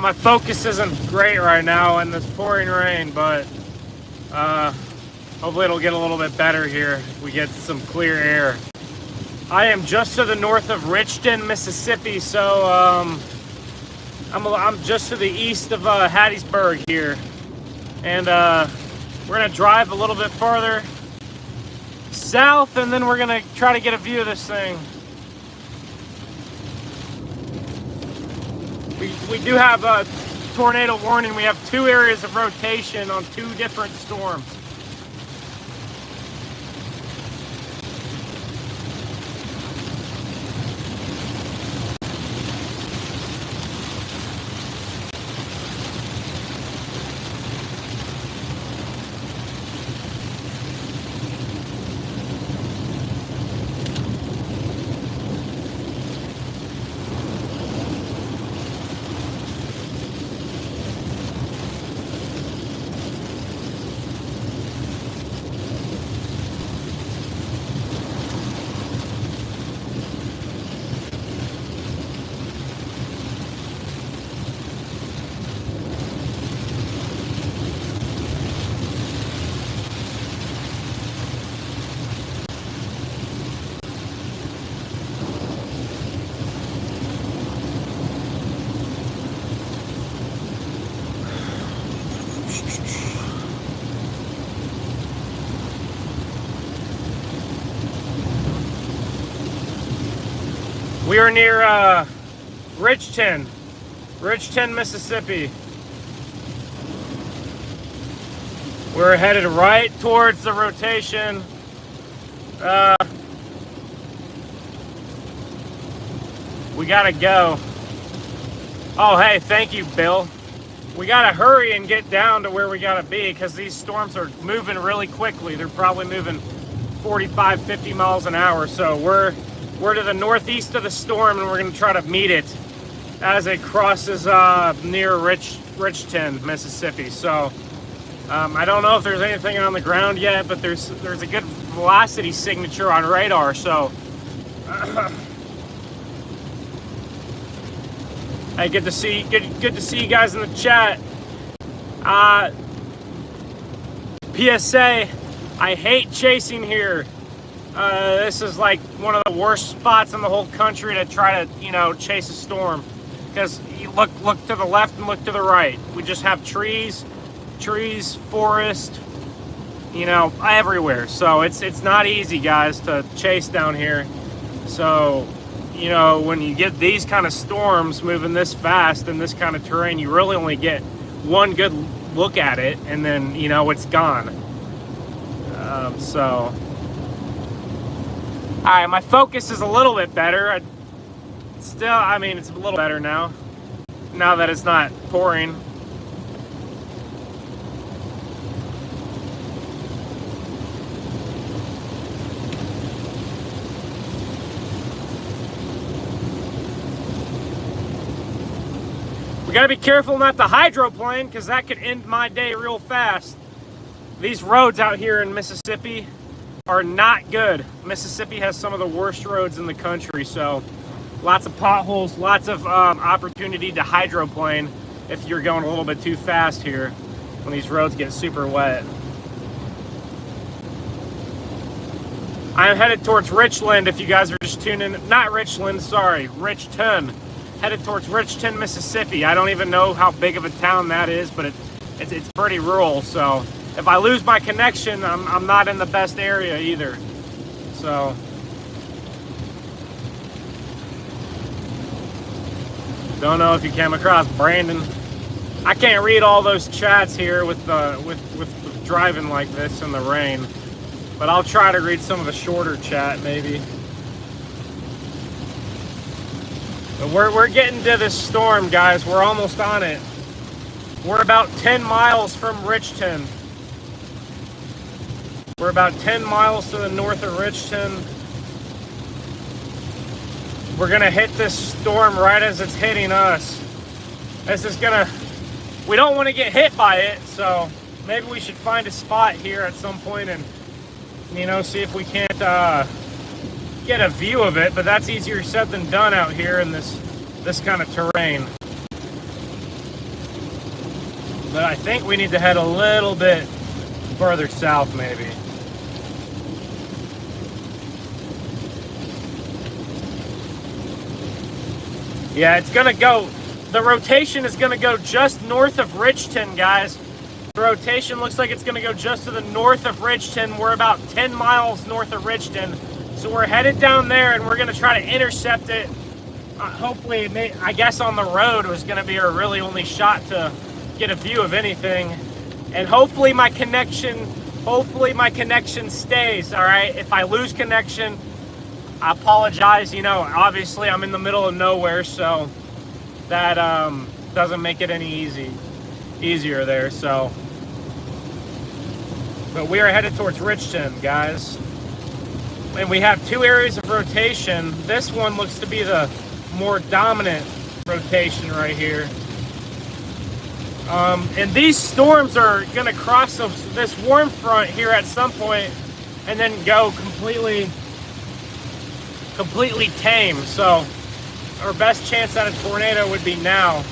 My focus isn't great right now in this pouring rain, but hopefully it'll get a little bit better here if we get some clear air. I am just to the north of Richton, Mississippi, so I'm just to the east of Hattiesburg here, and we're gonna drive a little bit farther south, and then we're gonna try to get a view of this thing. We do have a tornado warning. We have 2 areas of rotation on 2 different storms. We are near Richton, Mississippi. We're headed right towards the rotation. We gotta go. Oh, hey, thank you, Bill. We gotta hurry and get down to where we gotta be because these storms are moving really quickly. They're probably moving 45, 50 miles an hour. So we're to the northeast of the storm, and we're gonna try to meet it as it crosses near Richton, Mississippi. So I don't know if there's anything on the ground yet, but there's a good velocity signature on radar. So hey, good to see you guys in the chat. PSA, I hate chasing here. This is like one of the worst spots in the whole country to try to, chase a storm, because you look to the left and look to the right. We just have trees, forest, everywhere. So it's not easy, guys, to chase down here. So, when you get these kind of storms moving this fast in this kind of terrain, you really only get one good look at it, and then, it's gone. All right, my focus is a little bit better. It's a little better now that it's not pouring. We gotta be careful not to hydroplane, because that could end my day real fast. These roads out here in Mississippi are not good. Mississippi has some of the worst roads in the country, so lots of potholes, lots of opportunity to hydroplane if you're going a little bit too fast here when these roads get super wet. I am headed towards Richland, if you guys are just tuning in. Not Richland, sorry, Richton. Headed towards Richton, Mississippi. I don't even know how big of a town that is, but it's pretty rural, so if I lose my connection, I'm not in the best area either. So don't know if you came across Brandon. I can't read all those chats here with driving like this in the rain, but I'll try to read some of the shorter chat maybe. But we're getting to this storm, guys. We're almost on it. We're about 10 miles from Richton. We're about 10 miles to the north of Richton. We're gonna hit this storm right as it's hitting us. We don't want to get hit by it, so maybe we should find a spot here at some point and, see if we can't get a view of it, but that's easier said than done out here in this kind of terrain. But I think we need to head a little bit further south, maybe. Yeah, it's gonna go, the rotation is gonna go just north of Richton, guys. The rotation looks like it's gonna go just to the north of Richton. We're about 10 miles north of Richton. So we're headed down there and we're gonna try to intercept it. Hopefully, I guess on the road was gonna be our really only shot to get a view of anything. And hopefully my connection stays, all right? If I lose connection, I apologize. You know, obviously I'm in the middle of nowhere, so that doesn't make it any easier there, so. But we are headed towards Richton, guys. And we have two areas of rotation. This one looks to be the more dominant rotation right here. And these storms are gonna cross this warm front here at some point and then go completely tame. So our best chance at a tornado would be now.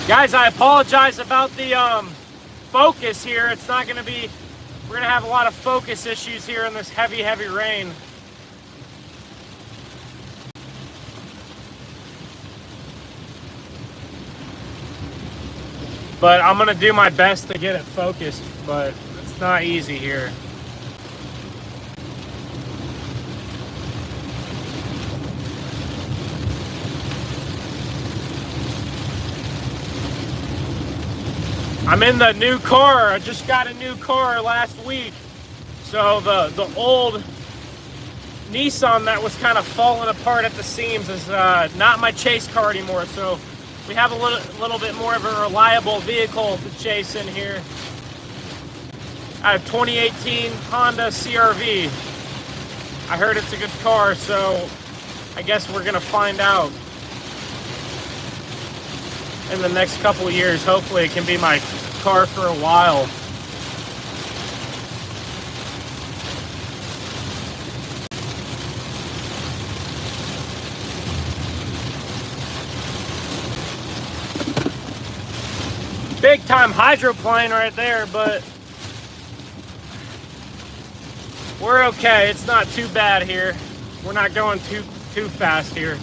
Guys, I apologize about the focus here. It's not gonna be, we're gonna have a lot of focus issues here in this heavy rain. But I'm gonna do my best to get it focused, but it's not easy here. I'm in the new car. I just got a new car last week. So the old Nissan that was kind of falling apart at the seams is not my chase car anymore. So we have a little bit more of a reliable vehicle to chase in here. I have 2018 Honda CR-V. I heard it's a good car, so I guess we're gonna find out in the next couple of years. Hopefully it can be my car for a while. Big time hydroplane right there, but we're okay. It's not too bad here. We're not going too fast here.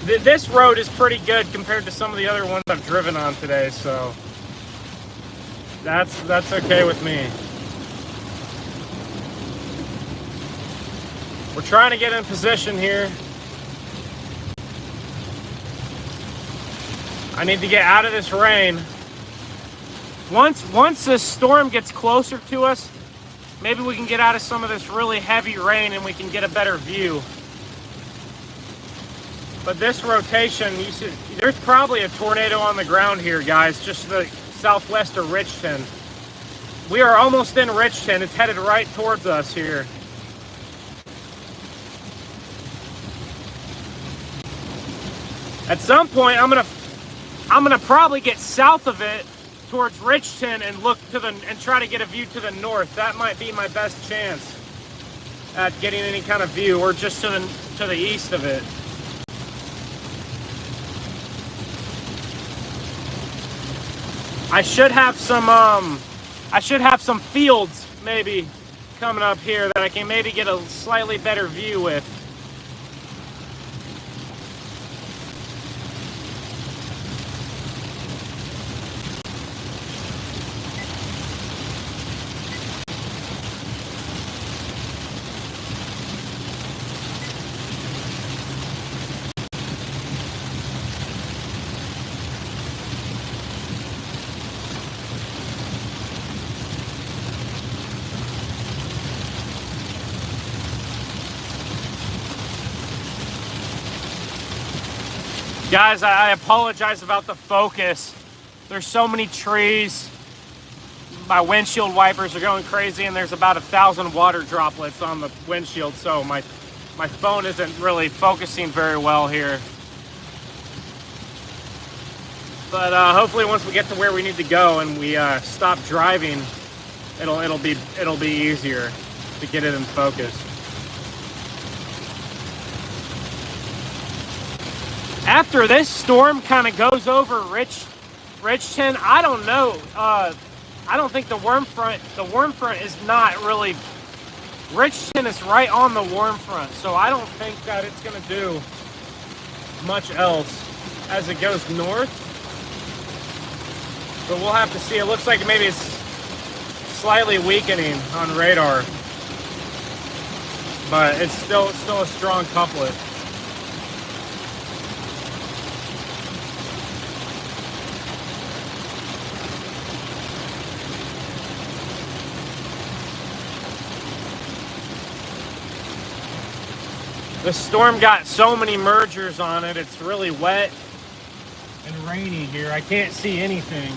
This road is pretty good compared to some of the other ones I've driven on today, so that's okay with me. We're trying to get in position here. I need to get out of this rain. Once this storm gets closer to us, maybe we can get out of some of this really heavy rain and we can get a better view. But this rotation, there's probably a tornado on the ground here, guys, just to the southwest of Richton. We are almost in Richton. It's headed right towards us here. At some point, I'm gonna probably get south of it towards Richton and look to and try to get a view to the north. That might be my best chance at getting any kind of view, or just to the east of it. I should have some fields maybe coming up here that I can maybe get a slightly better view with. Guys, I apologize about the focus. There's so many trees. My windshield wipers are going crazy, and there's about 1,000 water droplets on the windshield, so my phone isn't really focusing very well here. But hopefully once we get to where we need to go and we stop driving, it'll be easier to get it in focus. After this storm kind of goes over Richton, I don't know. I don't think the warm front is not really. Richton is right on the warm front, so I don't think that it's going to do much else as it goes north. But we'll have to see. It looks like maybe it's slightly weakening on radar, but it's still a strong couplet. The storm got so many mergers on it, it's really wet and rainy here. I can't see anything.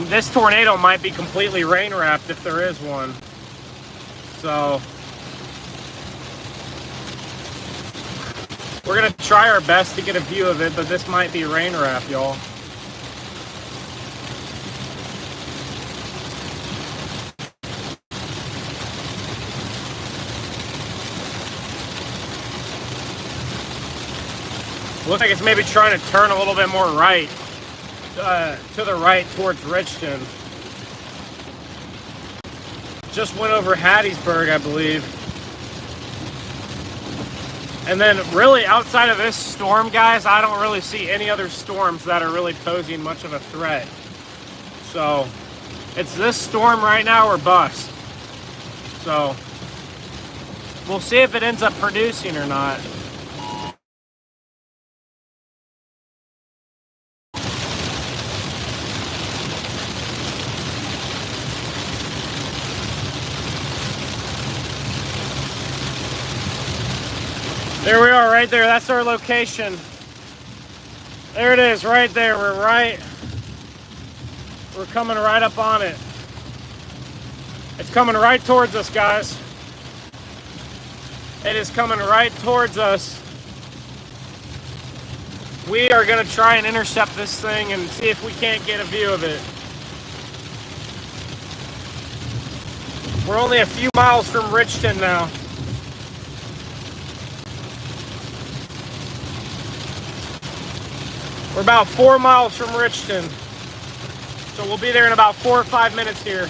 This tornado might be completely rain wrapped if there is one. So we're gonna try our best to get a view of it, but this might be rain wrapped, y'all. Looks like it's maybe trying to turn a little bit more right, to the right towards Richton. Just went over Hattiesburg, I believe. And then really outside of this storm, guys, I don't really see any other storms that are really posing much of a threat. So it's this storm right now or bust. So we'll see if it ends up producing or not. There we are, right there. That's our location. There it is, right there. We're coming right up on it. It's coming right towards us, guys. It is coming right towards us. We are going to try and intercept this thing and see if we can't get a view of it. We're only a few miles from Richton now. We're about 4 miles from Richton. So we'll be there in about 4 or 5 minutes here.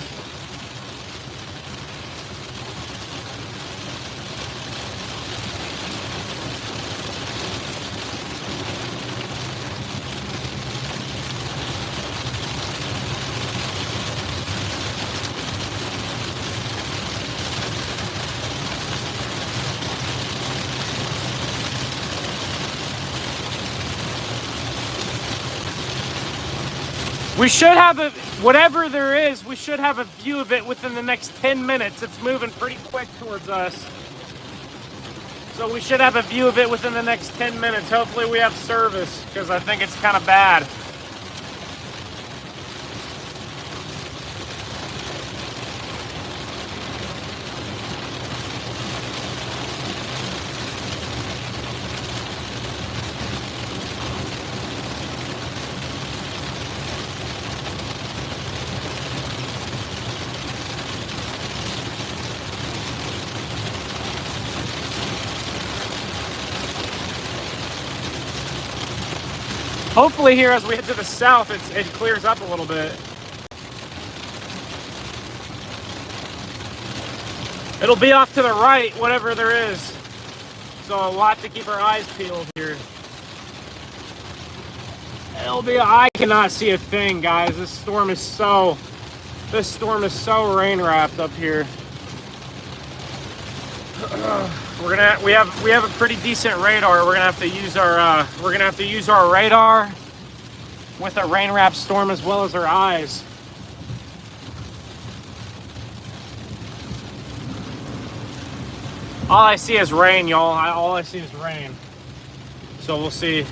We should have whatever there is, we should have a view of it within the next 10 minutes. It's moving pretty quick towards us. So we should have a view of it within the next 10 minutes. Hopefully we have service, because I think it's kind of bad. Hopefully here as we head to the south, it clears up a little bit. It'll be off to the right, whatever there is. So a lot to keep our eyes peeled here. I cannot see a thing, guys. This storm is so rain wrapped up here. We have a pretty decent radar. We're gonna have to use our radar with a rain wrapped storm as well as our eyes. All I see is rain, y'all. All I see is rain. So we'll see.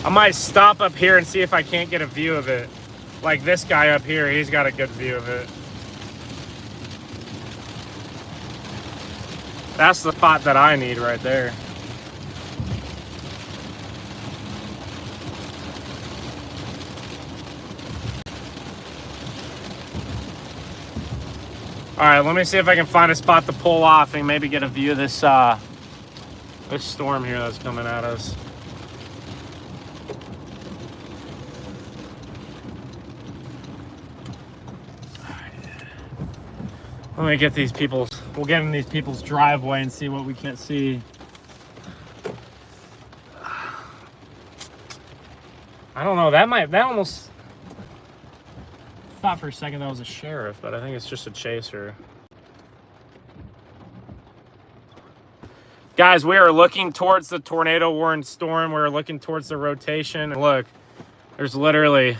I might stop up here and see if I can't get a view of it. Like this guy up here, he's got a good view of it. That's the spot that I need right there. All right, let me see if I can find a spot to pull off and maybe get a view of this this storm here that's coming at us. Let me get these people's, we'll get in these people's driveway and see what we can't see. I don't know, that almost, thought for a second that was a sheriff, but I think it's just a chaser. Guys, we are looking towards the tornado warned storm. We're looking towards the rotation. And look, there's literally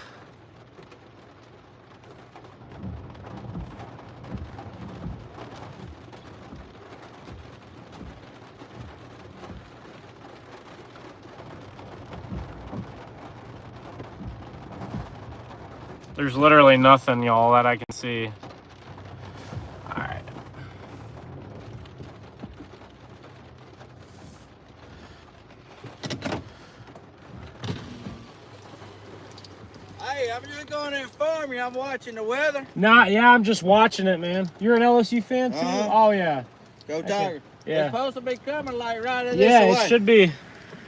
nothing, y'all, that I can see. All right. Hey, I'm just going to inform you. I'm watching the weather. Nah, yeah, I'm just watching it, man. You're an LSU fan too? Oh yeah. Go Tigers. Yeah. It's supposed to be coming like right this Yeah, way. it should be.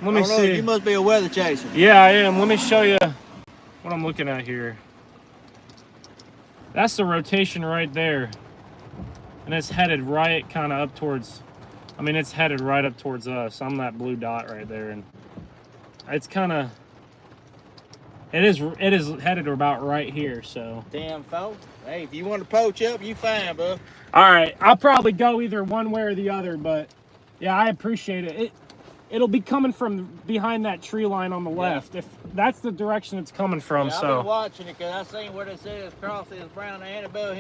Let me see. You must be a weather chaser. Yeah, I am. Let me show you what I'm looking at here. That's the rotation right there. And it's headed right kind of up towards, I mean, it's headed right up towards us. I'm that blue dot right there. And it's kind of, it is headed about right here, so. Damn, folks. Hey, if you want to poach up, you fine, bud. All right, I'll probably go either one way or the other, but yeah, I appreciate it. It'll be coming from behind that tree line on the left. If that's the direction it's coming from, yeah, so. I've been watching it because I seen what it says crossing Brown and Annabelle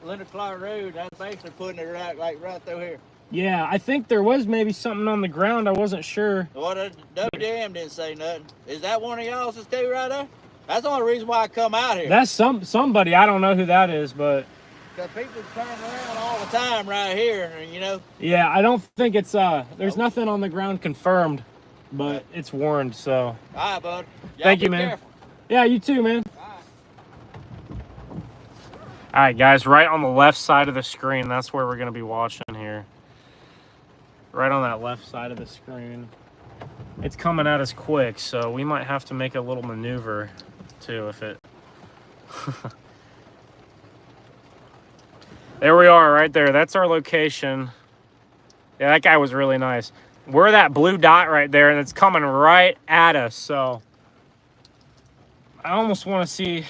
Linda Clark Road. That's basically putting it right through here. Yeah, I think there was maybe something on the ground. I wasn't sure. Well, the WDM didn't say nothing. Is that one of y'all's too right there? That's the only reason why I come out here. That's somebody. I don't know who that is, but. Because people turn around all the time right here, you know. Yeah, I don't think it's, there's nothing on the ground confirmed, but it's warned, so. All right, bud. Thank you, man. Careful. Yeah, you too, man. All right. All right, guys, right on the left side of the screen, that's where we're going to be watching here. Right on that left side of the screen. It's coming at us quick, so we might have to make a little maneuver, too, if it... There we are, right there. That's our location. Yeah, that guy was really nice. We're that blue dot right there, and it's coming right at us, so... I almost want to see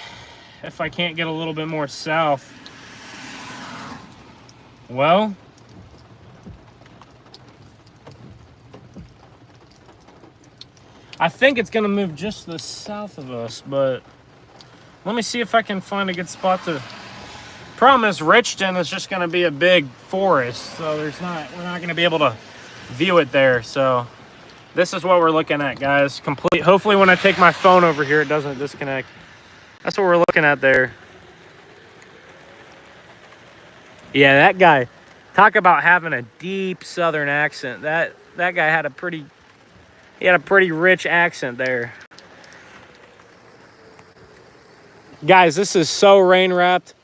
if I can't get a little bit more south. Well... I think it's going to move just to the south of us, but... Let me see if I can find a good spot to... Problem is, Richton is just going to be a big forest, so we're not going to be able to view it there. So this is what we're looking at, guys. Complete. Hopefully, when I take my phone over here, it doesn't disconnect. That's what we're looking at there. Yeah, that guy. Talk about having a deep Southern accent. That guy had a pretty rich accent there. Guys, this is so rain wrapped.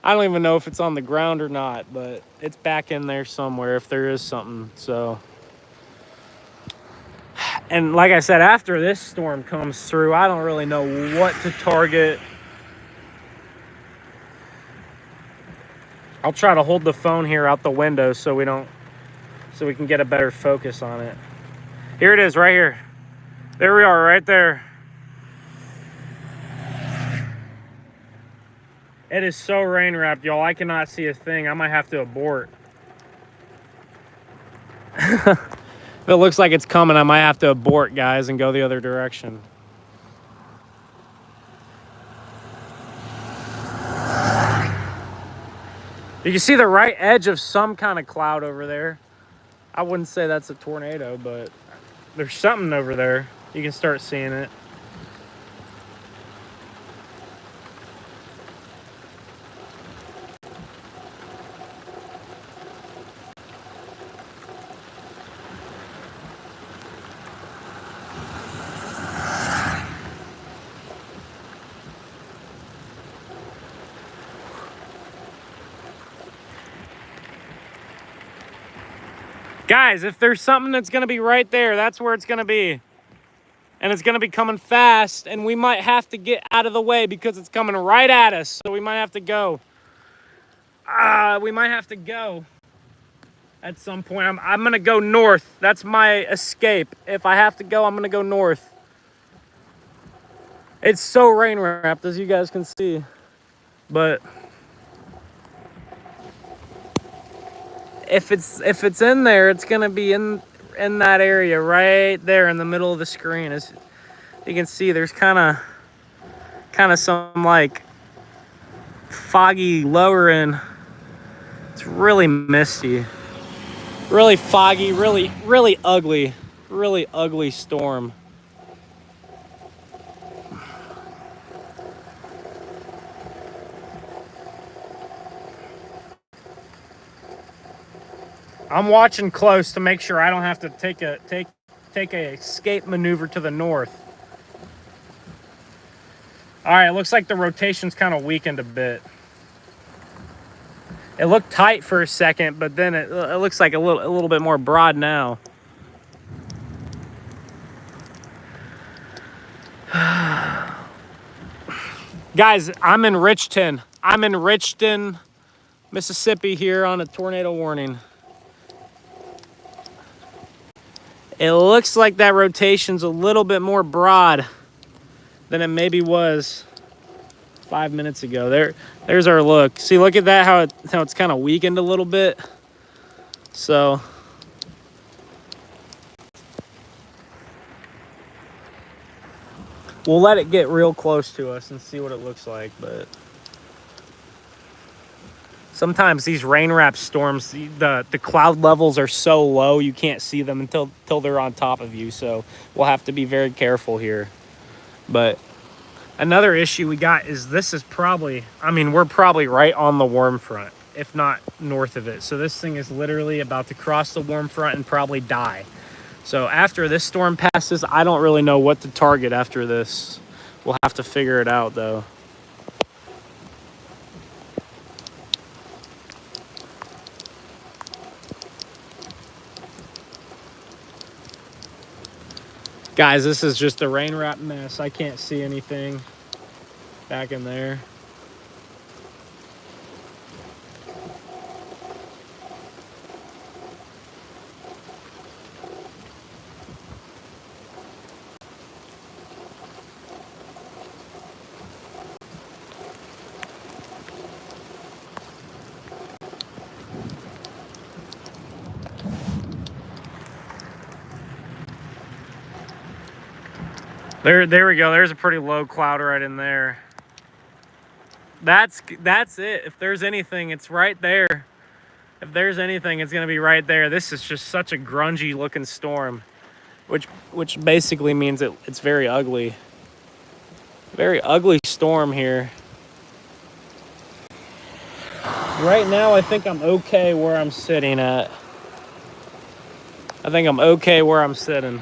I don't even know if it's on the ground or not, but it's back in there somewhere if there is something, so. And like I said, after this storm comes through, I don't really know what to target. I'll try to hold the phone here out the window so we can get a better focus on it. Here it is, right here. There we are, right there. It is so rain wrapped, y'all. I cannot see a thing. I might have to abort. If it looks like it's coming, I might have to abort, guys, and go the other direction. You can see the right edge of some kind of cloud over there. I wouldn't say that's a tornado, but there's something over there. You can start seeing it. Guys, if there's something that's going to be right there, that's where it's going to be. And it's going to be coming fast, and we might have to get out of the way because it's coming right at us. So we might have to go. We might have to go at some point. I'm going to go north. That's my escape. If I have to go, I'm going to go north. It's so rain wrapped, as you guys can see. But if it's in there, it's going to be in that area right there in the middle of the screen. As you can see, there's kind of some like foggy lower end. It's really misty, really foggy, really ugly storm. I'm watching close to make sure I don't have to take a escape maneuver to the north. All right, it looks like the rotation's kind of weakened a bit. It looked tight for a second, but then it looks like a little bit more broad now. Guys, I'm in Richton, Mississippi here on a tornado warning. It looks like that rotation's a little bit more broad than it maybe was 5 minutes ago. There's our look. See, look at that, how it's kind of weakened a little bit. So we'll let it get real close to us and see what it looks like. But sometimes these rain-wrapped storms, the cloud levels are so low you can't see them until they're on top of you. So we'll have to be very careful here. But another issue we got is this is probably, we're probably right on the warm front, if not north of it. So this thing is literally about to cross the warm front and probably die. So after this storm passes, I don't really know what to target after this. We'll have to figure it out though. Guys, this is just a rain wrap mess. I can't see anything back in there. There we go. There's a pretty low cloud right in there. That's it. If there's anything, it's right there. If there's anything, it's gonna be right there. This is just such a grungy looking storm, which basically means it's very ugly. Very ugly storm here. Right now, I think I'm okay where I'm sitting at. I think I'm okay where I'm sitting.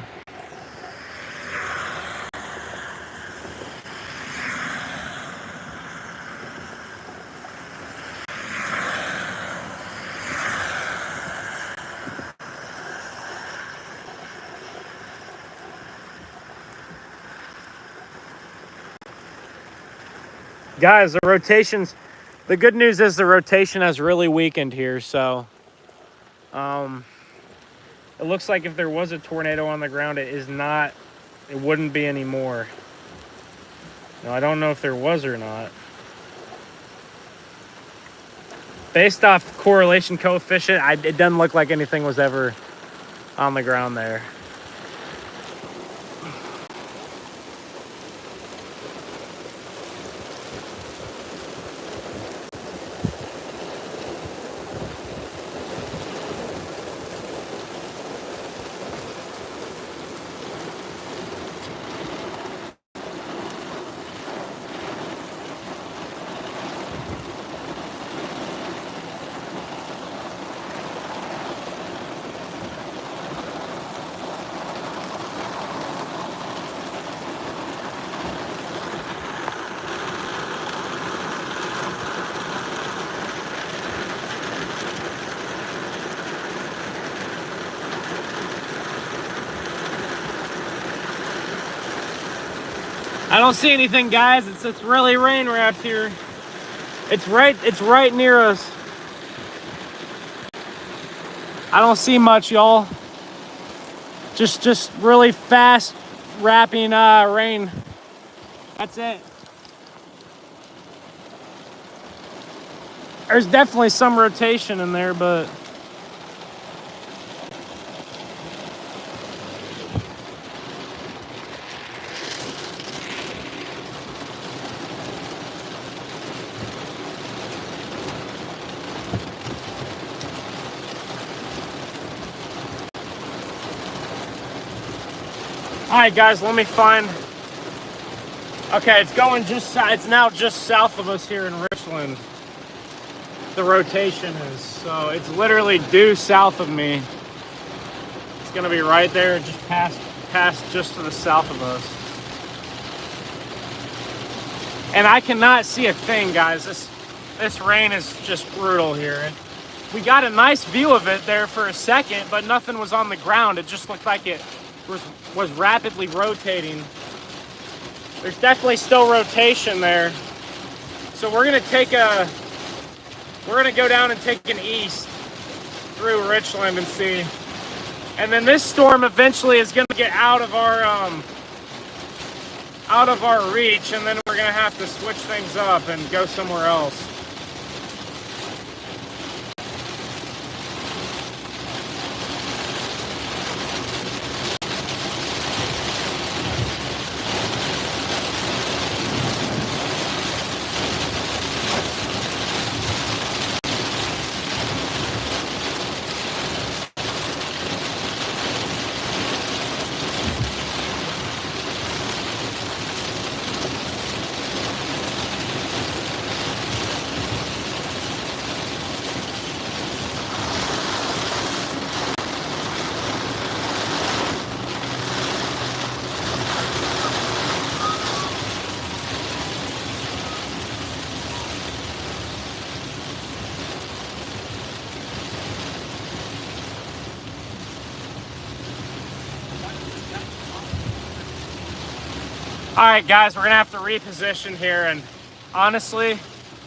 Guys, the good news is the rotation has really weakened here, so it looks like if there was a tornado on the ground, it wouldn't be anymore. Now, I don't know if there was or not. Based off correlation coefficient, it doesn't look like anything was ever on the ground there. don't see anything, guys. It's really rain wrapped here. It's right near us. I don't see much, y'all. Just really fast wrapping rain. That's it. There's definitely some rotation in there, but all right, guys, let me find. Okay, it's now just south of us here in Richland. The rotation is, so it's literally due south of me. It's gonna be right there, just past just to the south of us. And I cannot see a thing, guys. This rain is just brutal here. We got a nice view of it there for a second, but nothing was on the ground. It just looked like it was rapidly rotating. There's definitely still rotation there. So we're gonna go down and take an east through Richland and see. And then this storm eventually is gonna get out of our reach, and then we're gonna have to switch things up and go somewhere else. All right, guys, we're gonna have to reposition here, and honestly,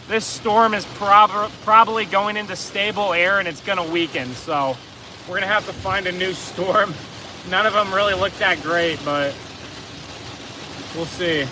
this storm is probably going into stable air and it's gonna weaken, so we're gonna have to find a new storm. None of them really look that great, but we'll see.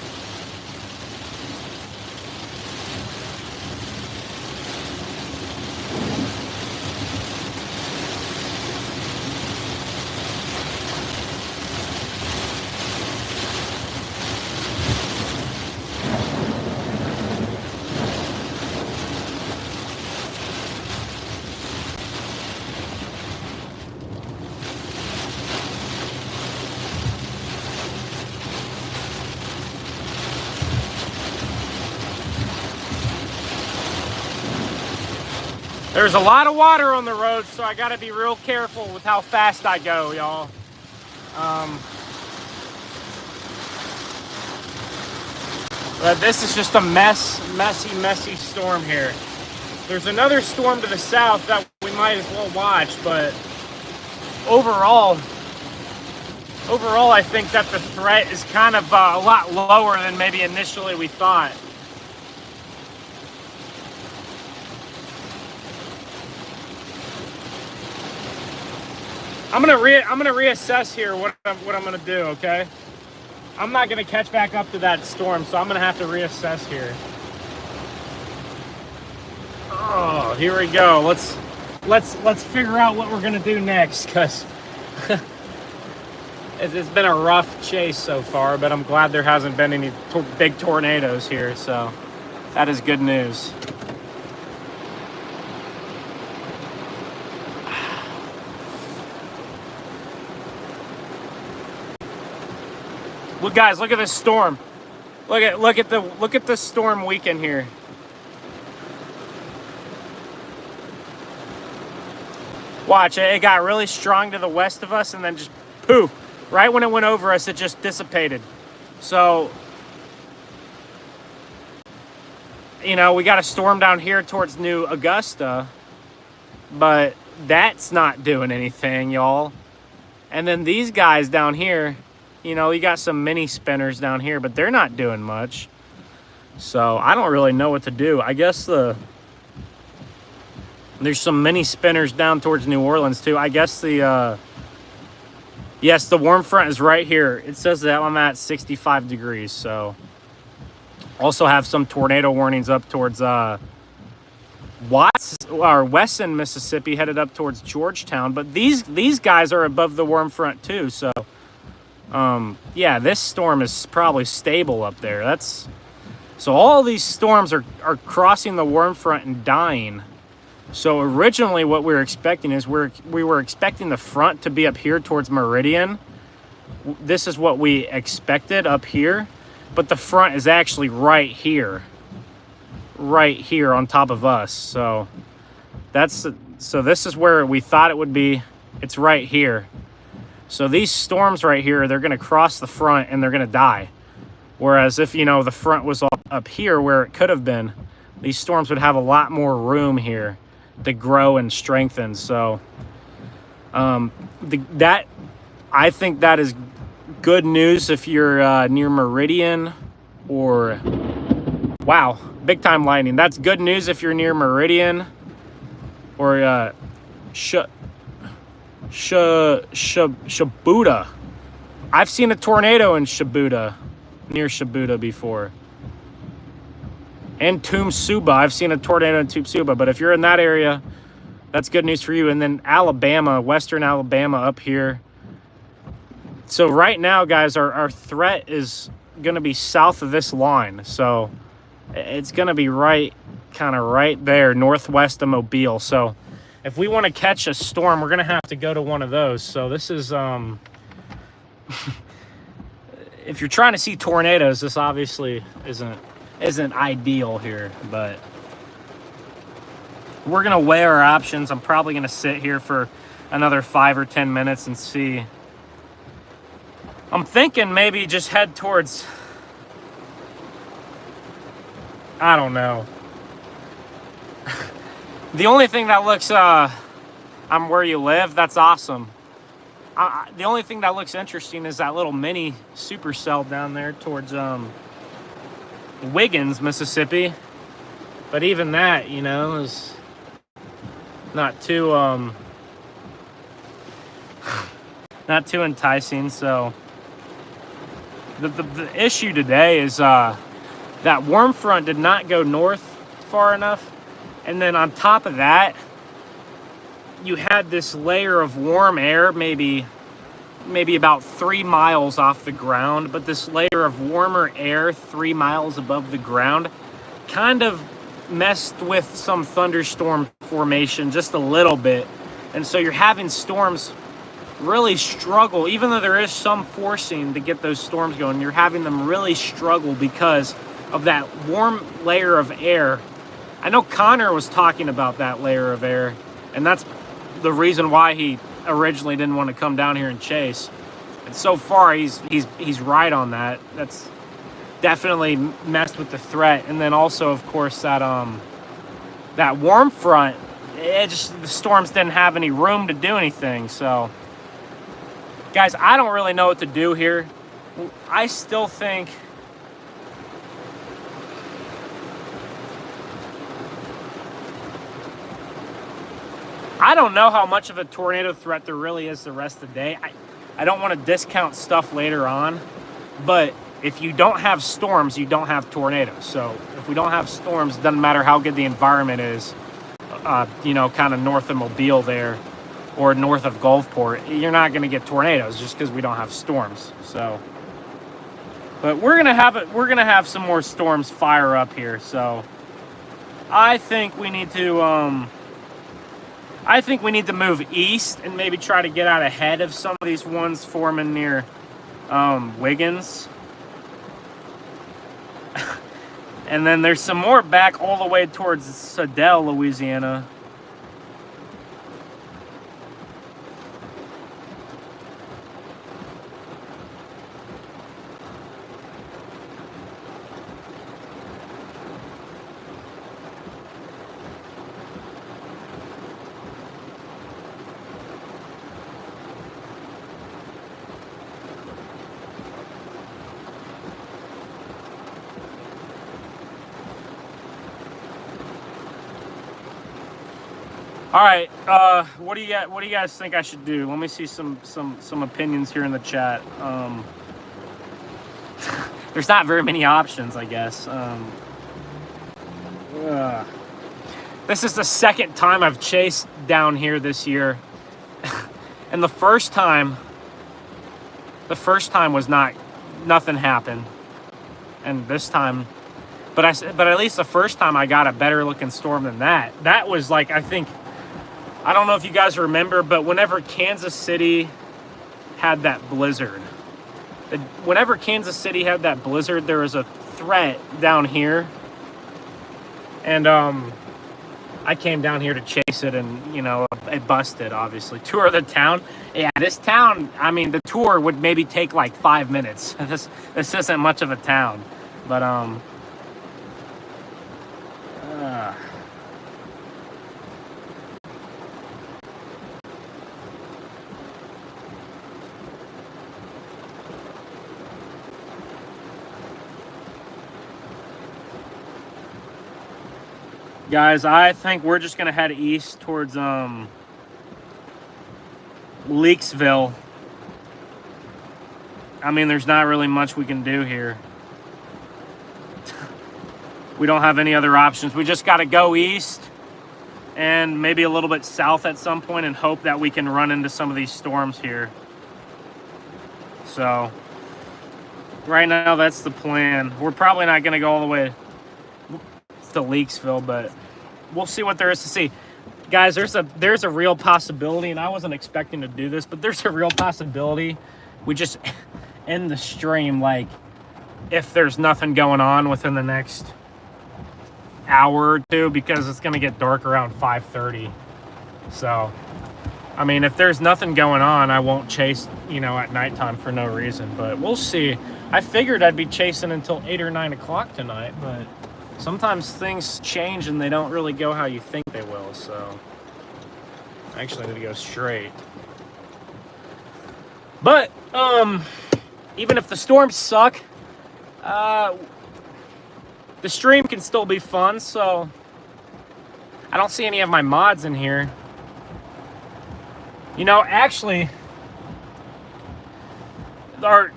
There's a lot of water on the road, so I gotta be real careful with how fast I go, y'all. But this is just a messy storm here. There's another storm to the south that we might as well watch, but overall, I think that the threat is kind of a lot lower than maybe initially we thought. I'm gonna reassess here what I'm gonna do. Okay, I'm not gonna catch back up to that storm, so I'm gonna have to reassess here. Oh, here we go. Let's figure out what we're gonna do next, cause it's been a rough chase so far. But I'm glad there hasn't been any big tornadoes here, so that is good news. Look, guys, look at this storm. Look at the storm weekend here. Watch, it got really strong to the west of us and then just poof. Right when it went over us, it just dissipated. So, you know, we got a storm down here towards New Augusta, but that's not doing anything, y'all. And then these guys down here, You know, you got some mini spinners down here, but they're not doing much. So I don't really know what to do. I guess there's some mini spinners down towards New Orleans too. I guess yes, the warm front is right here. It says that I'm at 65 degrees. So also have some tornado warnings up towards Watts or Wesson, Mississippi, headed up towards Georgetown. But these guys are above the warm front too. So yeah, this storm is probably stable up there. So all these storms are crossing the warm front and dying. So originally what we were expecting is we were expecting the front to be up here towards Meridian. This is what we expected up here, but the front is actually right here on top of us. So this is where we thought it would be. It's right here. So these storms right here, they're going to cross the front and they're going to die. Whereas if, you know, the front was up here where it could have been, these storms would have a lot more room here to grow and strengthen. So I think that is good news if you're near Meridian or, wow, big time lightning. That's good news if you're near Meridian or Shibuya. I've seen a tornado in Shibuya, near Shibuya before. And Tumsuba. I've seen a tornado in Tumsuba. But if you're in that area, that's good news for you. And then Alabama, western Alabama up here. So right now, guys, our threat is going to be south of this line. So it's going to be kind of right there, northwest of Mobile. So if we want to catch a storm, we're going to have to go to one of those. So this is, if you're trying to see tornadoes, this obviously isn't ideal here, but we're going to weigh our options. I'm probably going to sit here for another 5 or 10 minutes and see. I'm thinking maybe just head towards, I don't know. The only thing that looks, I'm where you live, that's awesome. The only thing that looks interesting is that little mini supercell down there towards Wiggins, Mississippi. But even that, you know, is not too enticing. So the issue today is that warm front did not go north far enough. And then on top of that, you had this layer of warm air, maybe about 3 miles off the ground, but this layer of warmer air 3 miles above the ground kind of messed with some thunderstorm formation just a little bit. And so you're having storms really struggle, even though there is some forcing to get those storms going, you're having them really struggle because of that warm layer of air. I know Connor was talking about that layer of air, and that's the reason why he originally didn't want to come down here and chase. And so far, he's right on that. That's definitely messed with the threat. And then also, of course, that warm front, the storms didn't have any room to do anything. So, guys, I don't really know what to do here. I still think I don't know how much of a tornado threat there really is the rest of the day. I don't want to discount stuff later on, but if you don't have storms, you don't have tornadoes. So if we don't have storms, it doesn't matter how good the environment is, you know, kind of north of Mobile there or north of Gulfport, you're not going to get tornadoes just because we don't have storms. So, but we're going to have some more storms fire up here. So I think we need to, move east and maybe try to get out ahead of some of these ones forming near Wiggins. And then there's some more back all the way towards Sedell, Louisiana. All right, what do you guys think I should do? Let me see some opinions here in the chat. There's not very many options, I guess. This is the second time I've chased down here this year, and the first time was nothing happened, and this time, but at least the first time I got a better looking storm than that. That was like, I don't know if you guys remember, but whenever Kansas City had that blizzard, there was a threat down here, and I came down here to chase it, and it busted. Obviously, tour of the town. Yeah, this town. I mean, the tour would maybe take like 5 minutes. This isn't much of a town, but guys, I think we're just gonna head east towards Leakesville. I mean, there's not really much we can do here. We don't have any other options. We just got to go east and maybe a little bit south at some point and hope that we can run into some of these storms here. So right now, that's the plan. We're probably not going to go all the way to Leakesville, but we'll see what there is to see. Guys, there's a real possibility, and I wasn't expecting to do this, but there's a real possibility we just end the stream, like, if there's nothing going on within the next hour or two, because it's going to get dark around 5:30. So, I mean, if there's nothing going on, I won't chase, at nighttime for no reason, but we'll see. I figured I'd be chasing until 8 or 9 o'clock tonight, but sometimes things change and they don't really go how you think they will, so I actually need to go straight. But, even if the storms suck, the stream can still be fun, so I don't see any of my mods in here. Actually,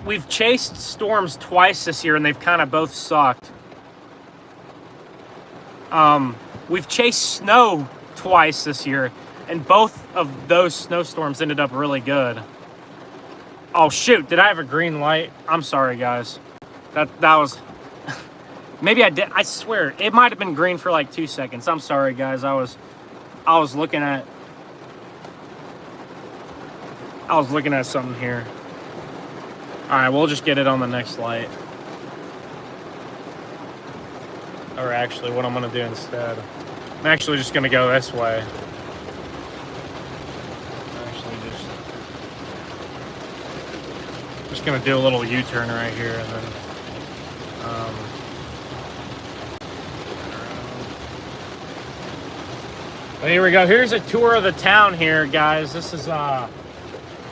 we've chased storms twice this year and they've kind of both sucked. We've chased snow twice this year, and both of those snowstorms ended up really good. Oh shoot, did I have a green light? I'm sorry, guys. That was... Maybe I did. I swear, it might have been green for like 2 seconds. I'm sorry, guys. I was looking at something here. All right, we'll just get it on the next light. Or actually, what I'm going to do instead, I'm actually just going to go this way. Just going to do a little U-turn right here, and then but here we go. Here's a tour of the town here, guys. This is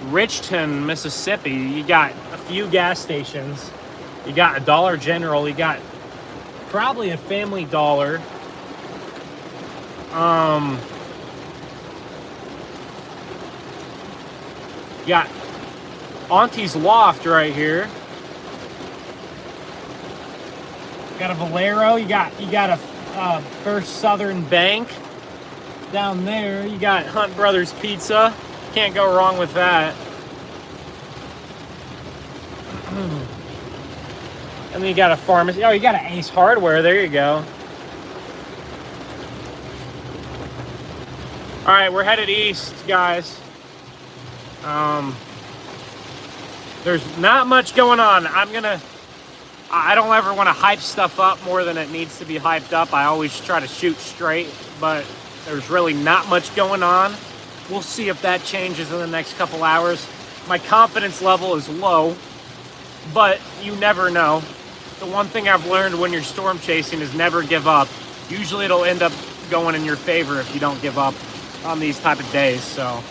Richton, Mississippi. You got a few gas stations. You got a Dollar General. You got probably a Family Dollar. You got Auntie's Loft right here. You got a Valero. You got a First Southern Bank down there. You got Hunt Brothers Pizza. Can't go wrong with that. And then you got a pharmacy. Oh, you got an Ace Hardware. There you go. All right, we're headed east, guys. There's not much going on. I don't ever want to hype stuff up more than it needs to be hyped up. I always try to shoot straight, but there's really not much going on. We'll see if that changes in the next couple hours. My confidence level is low, but you never know. The one thing I've learned when you're storm chasing is never give up. Usually it'll end up going in your favor if you don't give up on these type of days. So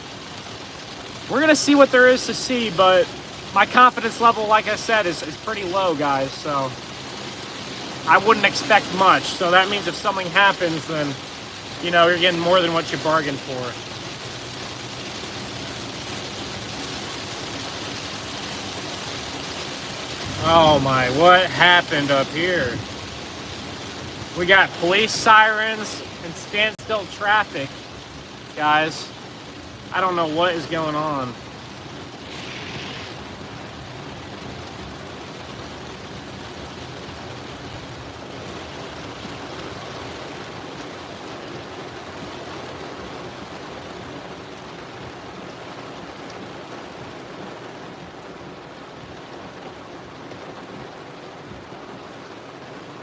we're going to see what there is to see, but my confidence level, like I said, is pretty low, guys. So I wouldn't expect much. So that means if something happens, then you know, you're getting more than what you bargained for. Oh my, what happened up here? We got police sirens and standstill traffic, guys. I don't know what is going on.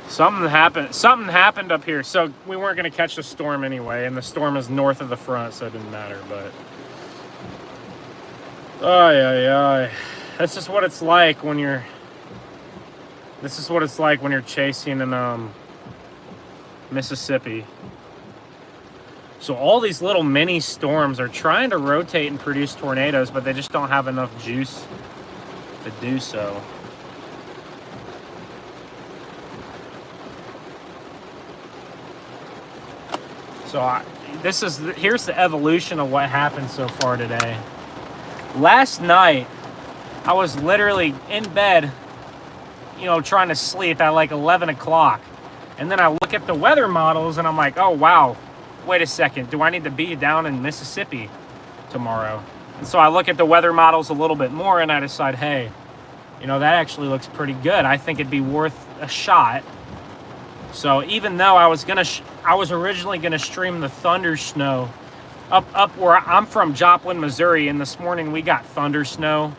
Something happened up here. So we weren't going to catch the storm anyway, and the storm is north of the front, so it didn't matter. But that's just what it's like when you're. This is what it's like when you're chasing in Mississippi. So all these little mini storms are trying to rotate and produce tornadoes, but they just don't have enough juice to do so. So here's the evolution of what happened so far today. Last night, I was literally in bed, you know, trying to sleep at like 11 o'clock. And then I look at the weather models and I'm like, oh, wow, wait a second. Do I need to be down in Mississippi tomorrow? And so I look at the weather models a little bit more and I decide, hey, you know, that actually looks pretty good. I think it'd be worth a shot. So even though I was originally gonna stream the thunder snow up where I'm from, Joplin, Missouri, and this morning we got thunder snow.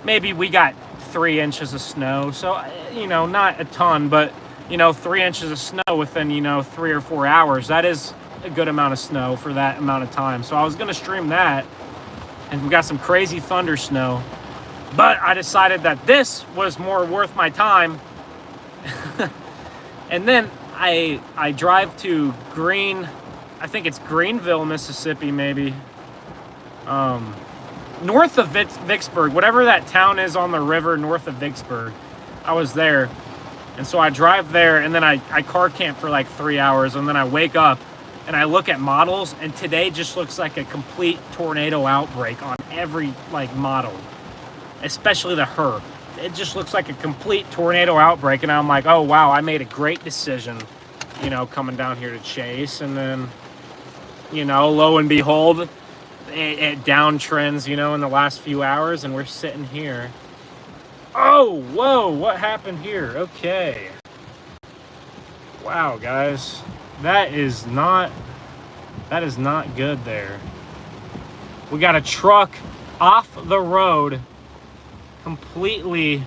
Maybe we got 3 inches of snow, so you know, not a ton, but you know, 3 inches of snow within, you know, 3 or 4 hours. That is a good amount of snow for that amount of time. So I was gonna stream that, and we got some crazy thunder snow, but I decided that this was more worth my time. And then I drive to I think it's Greenville, Mississippi, maybe. North of Vicksburg, whatever that town is on the river north of Vicksburg. I was there. And so I drive there, and then I car camp for like 3 hours, and then I wake up and I look at models, and today just looks like a complete tornado outbreak on every like model, especially the HER. It just looks like a complete tornado outbreak, and I'm like, oh wow, I made a great decision, you know, coming down here to chase. And then, you know, lo and behold, it downtrends, you know, in the last few hours, and we're sitting here. Oh, whoa, what happened here? Okay. Wow, guys, that is not good there. We got a truck off the road, completely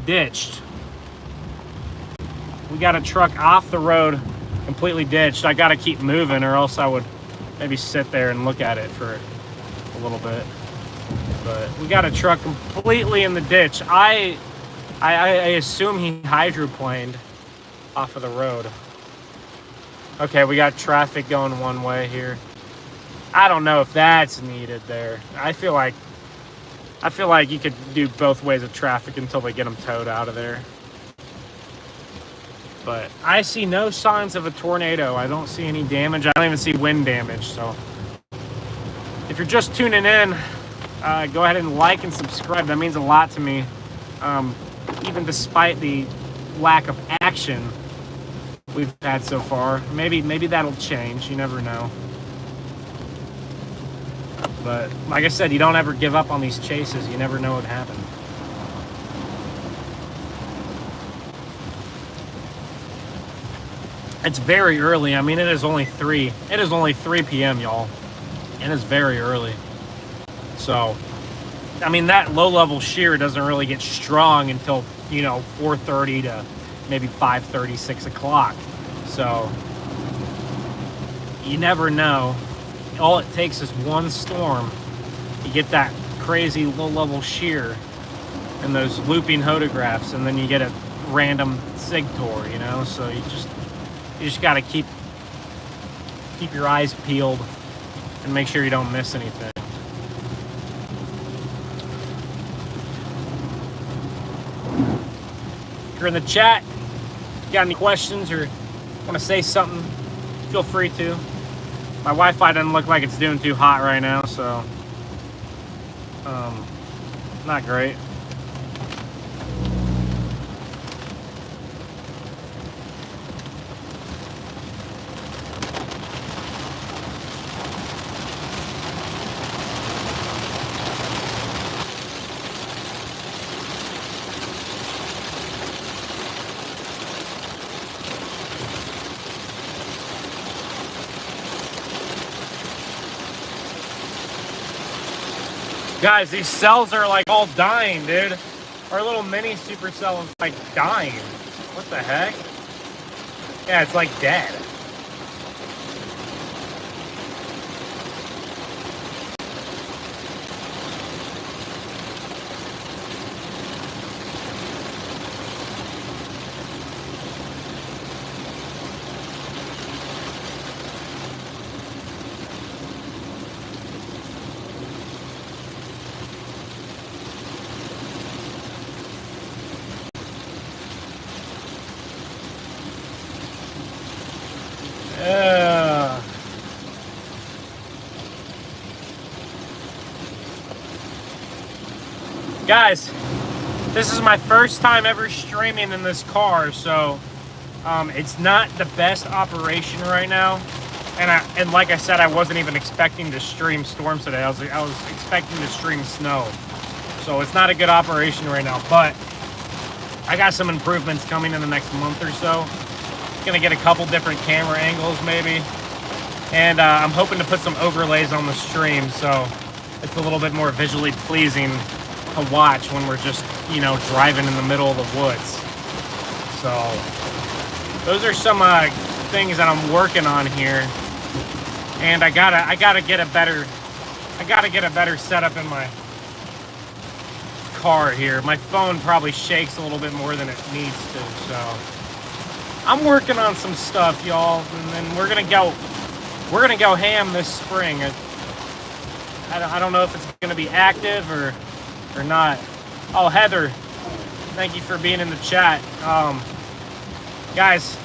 ditched. We got a truck off the road, completely ditched. I gotta keep moving, or else I would maybe sit there and look at it for a little bit. But we got a truck completely in the ditch. I assume he hydroplaned off of the road. Okay, we got traffic going one way here. I don't know if that's needed there. I feel like you could do both ways of traffic until they get them towed out of there. But I see no signs of a tornado. I don't see any damage. I don't even see wind damage. So if you're just tuning in, go ahead and like and subscribe. That means a lot to me. Even despite the lack of action we've had so far. Maybe that'll change. You never know. But like I said, you don't ever give up on these chases. You never know what happened. It's very early. I mean, it is only 3 p.m., y'all. It is very early. So, I mean, that low-level shear doesn't really get strong until, you know, 4:30 to maybe 5:30, 6 o'clock. So, you never know. All it takes is one storm. You get that crazy low-level shear and those looping hodographs, and then you get a random sig tour, you know? So you just got to keep your eyes peeled and make sure you don't miss anything. If you're in the chat, got any questions or want to say something, feel free to. My Wi-Fi doesn't look like it's doing too hot right now, so not great. Guys, these cells are like all dying, dude. Our little mini supercell is like dying. What the heck? Yeah, it's like dead. Guys, this is my first time ever streaming in this car, so it's not the best operation right now. And like I said, I wasn't even expecting to stream storms today. I was expecting to stream snow, so it's not a good operation right now. But I got some improvements coming in the next month or so. Gonna get a couple different camera angles maybe, and I'm hoping to put some overlays on the stream so it's a little bit more visually pleasing to watch when we're just, you know, driving in the middle of the woods. So those are some things that I'm working on here, and I gotta get a better setup in my car here. My phone probably shakes a little bit more than it needs to, so I'm working on some stuff, y'all, and then we're gonna go ham this spring. I don't know if it's gonna be active or not. Oh, Heather, thank you for being in the chat. Guys,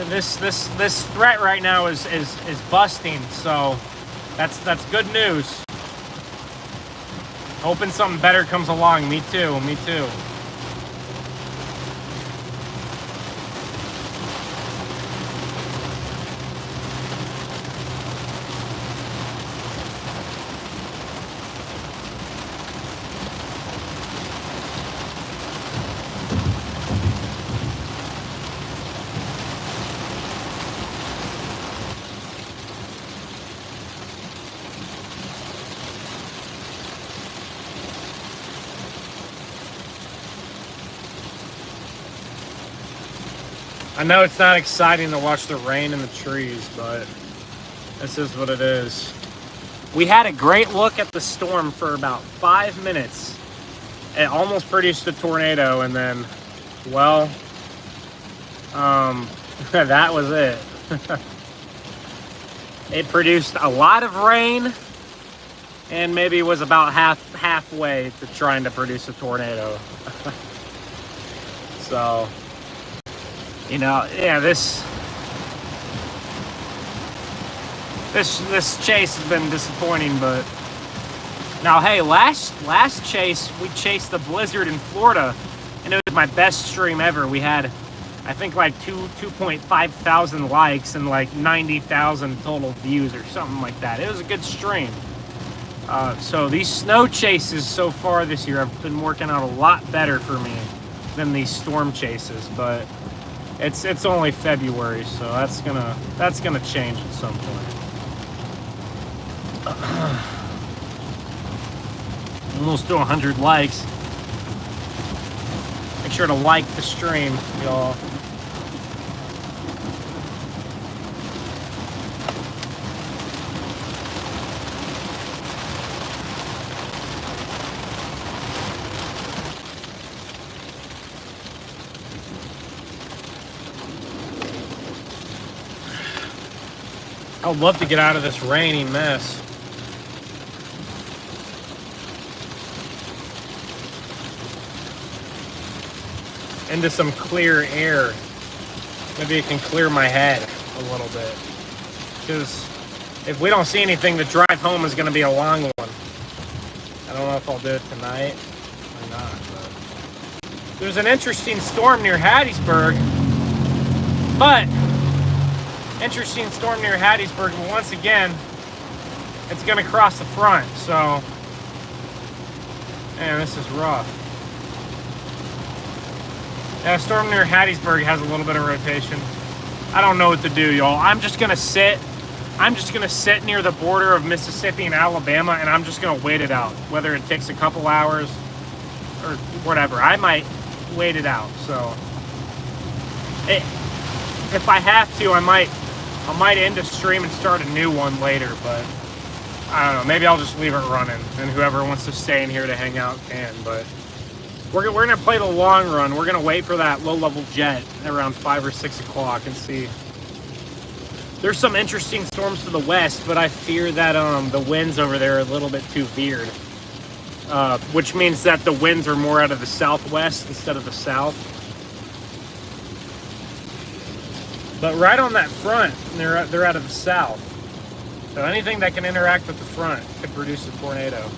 this threat right now is busting, so that's good news. Hoping something better comes along. Me too. I know it's not exciting to watch the rain in the trees, but this is what it is. We had a great look at the storm for about 5 minutes. It almost produced a tornado, and then, well, that was it. It produced a lot of rain, and maybe was about halfway to trying to produce a tornado. So, you know, yeah, this chase has been disappointing, but now, hey, last chase we chased the blizzard in Florida, and it was my best stream ever. We had, I think, like 2.5 thousand likes and like 90,000 total views or something like that. It was a good stream. So these snow chases so far this year have been working out a lot better for me than these storm chases, but it's only February, so that's gonna change at some point. Almost to 100 likes. Make sure to like the stream, y'all. I would love to get out of this rainy mess. Into some clear air. Maybe it can clear my head. a little bit. Because if we don't see anything, the drive home is going to be a long one. I don't know if I'll do it tonight or not. But there's an interesting storm near Hattiesburg. But once again, it's going to cross the front. So, man, this is rough. Yeah, storm near Hattiesburg has a little bit of rotation. I don't know what to do, y'all. I'm just gonna sit near the border of Mississippi and Alabama, and I'm just gonna wait it out. Whether it takes a couple hours or whatever, I might wait it out. So, if I have to, I might end a stream and start a new one later. But I don't know. Maybe I'll just leave it running, and whoever wants to stay in here to hang out can. But we're gonna play the long run. We're gonna wait for that low-level jet around 5 or 6 o'clock and see. There's some interesting storms to the west, but I fear that the winds over there are a little bit too veered, which means that the winds are more out of the southwest instead of the south. But right on that front, they're out of the south. So anything that can interact with the front could produce a tornado.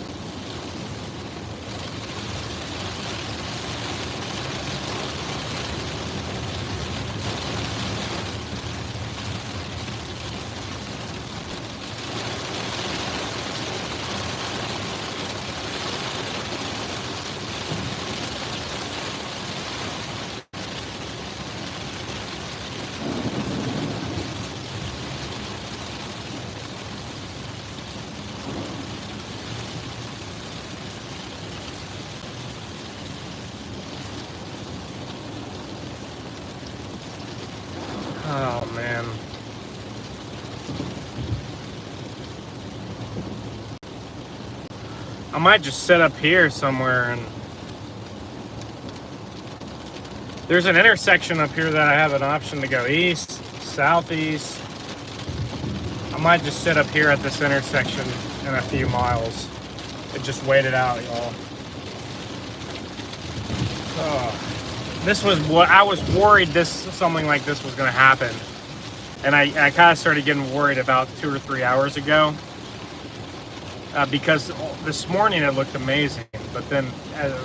Oh, man. I might just sit up here somewhere and... There's an intersection up here that I have an option to go east, southeast. I might just sit up here at this intersection in a few miles and just wait it out, y'all. Oh. This was what I was worried something like this was going to happen. And I kind of started getting worried about 2 or 3 hours ago. Because this morning it looked amazing. But then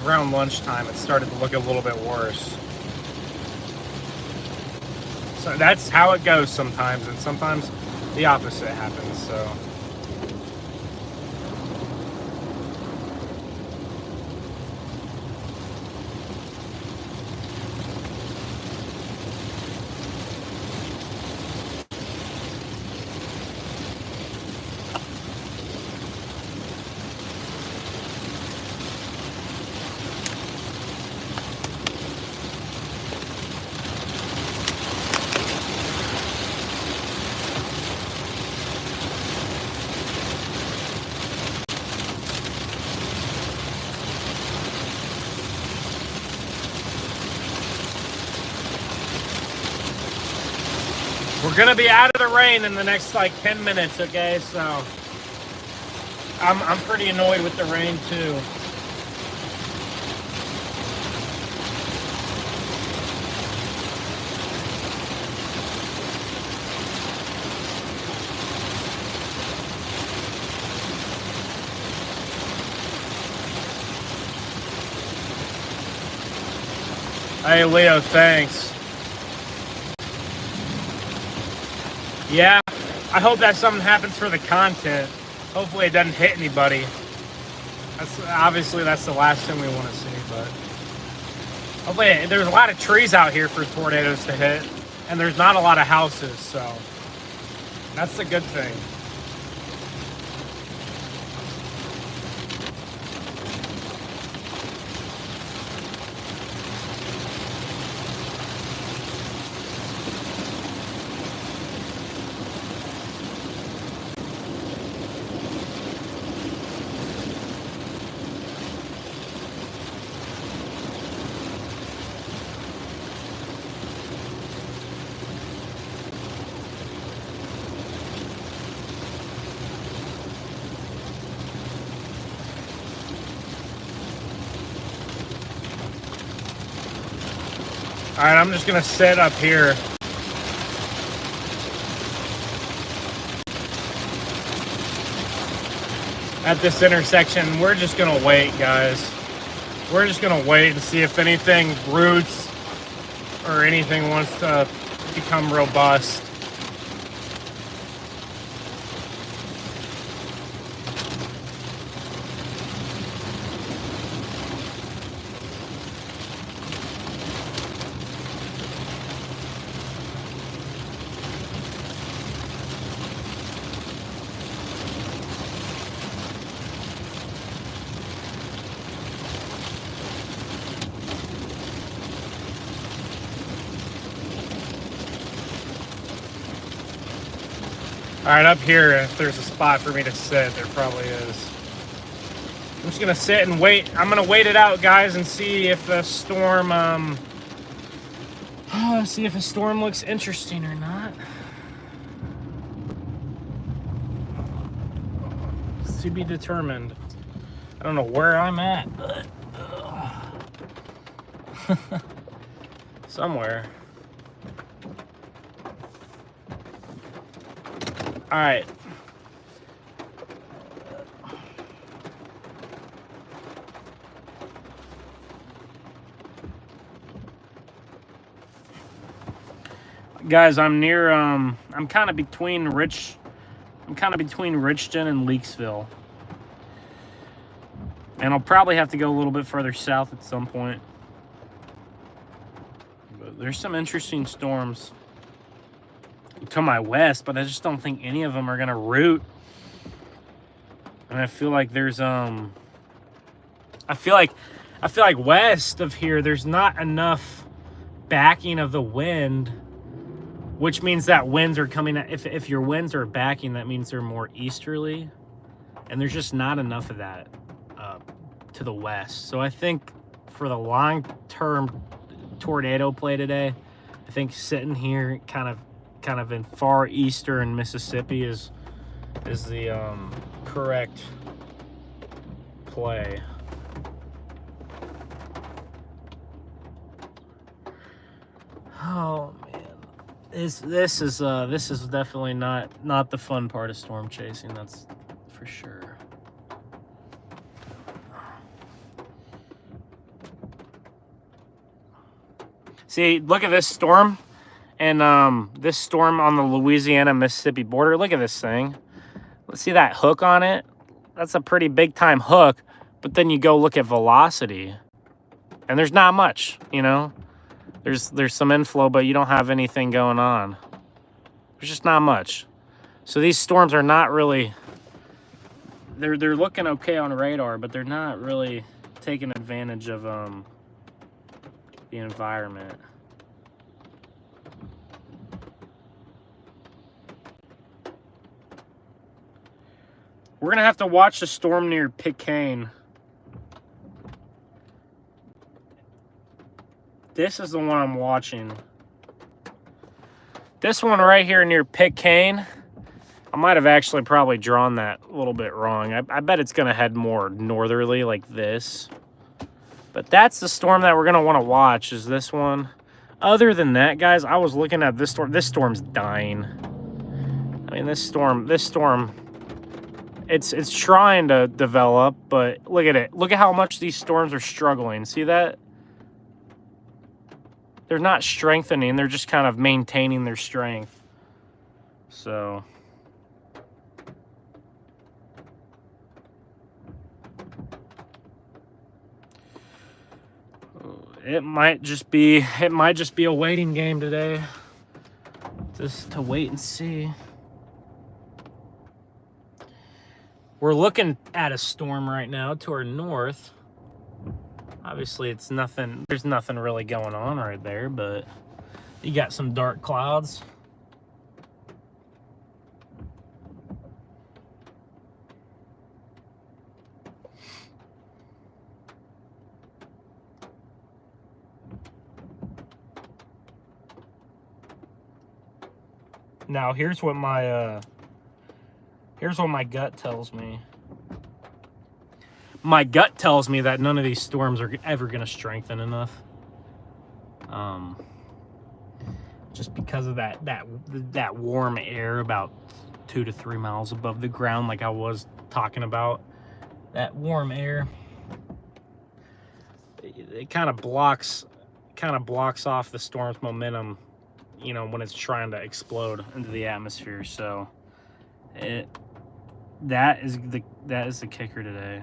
around lunchtime it started to look a little bit worse. So that's how it goes sometimes. And sometimes the opposite happens. So... We're gonna be out of the rain in the next like 10 minutes, okay? So I'm pretty annoyed with the rain too. Hey Leo, thanks. Yeah, I hope that something happens for the content. Hopefully it doesn't hit anybody. Obviously that's the last thing we want to see, but hopefully there's a lot of trees out here for tornadoes to hit, and there's not a lot of houses, so that's the good thing. All right, I'm just gonna sit up here. at this intersection. We're just gonna wait, guys. We're just gonna wait and see if anything roots or anything wants to become robust. All right, up here, if there's a spot for me to sit, there probably is. I'm just gonna sit and wait. I'm gonna wait it out, guys, and see if the storm, see if a storm looks interesting or not. To be determined. I don't know where I'm at, but somewhere. All right. Guys, I'm near I'm kind of between Richton and Leakesville. And I'll probably have to go a little bit further south at some point. But there's some interesting storms to my west, but I just don't think any of them are gonna root. And I feel like there's I feel like west of here there's not enough backing of the wind, which means that winds are coming if your winds are backing, that means they're more easterly, and there's just not enough of that to the west. So I think for the long-term tornado play today, I think sitting here kind of in far eastern Mississippi is the correct play. Oh man, this is definitely not the fun part of storm chasing. That's for sure. See, look at this storm. And this storm on the Louisiana-Mississippi border, look at this thing. Let's see that hook on it. That's a pretty big time hook. But then you go look at velocity, and there's not much, you know. There's some inflow, but you don't have anything going on. There's just not much. So these storms are not really. They're looking okay on radar, but they're not really taking advantage of the environment. We're going to have to watch the storm near Pitcairn. This is the one I'm watching. This one right here near Pitcairn, I might have actually probably drawn that a little bit wrong. I bet it's going to head more northerly like this. But that's the storm that we're going to want to watch, is this one. Other than that, guys, I was looking at this storm. This storm's dying. I mean, this storm... It's trying to develop, but look at it. Look at how much these storms are struggling. See that? They're not strengthening. They're just kind of maintaining their strength. So... it might just be a waiting game today. Just to wait and see. We're looking at a storm right now to our north. Obviously, it's nothing. There's nothing really going on right there, but you got some dark clouds. Now, here's what my gut tells me. My gut tells me that none of these storms are ever going to strengthen enough. Just because of that warm air about 2 to 3 miles above the ground, like I was talking about. that warm air, it kind of blocks off the storm's momentum, you know, when it's trying to explode into the atmosphere. So that is the kicker today.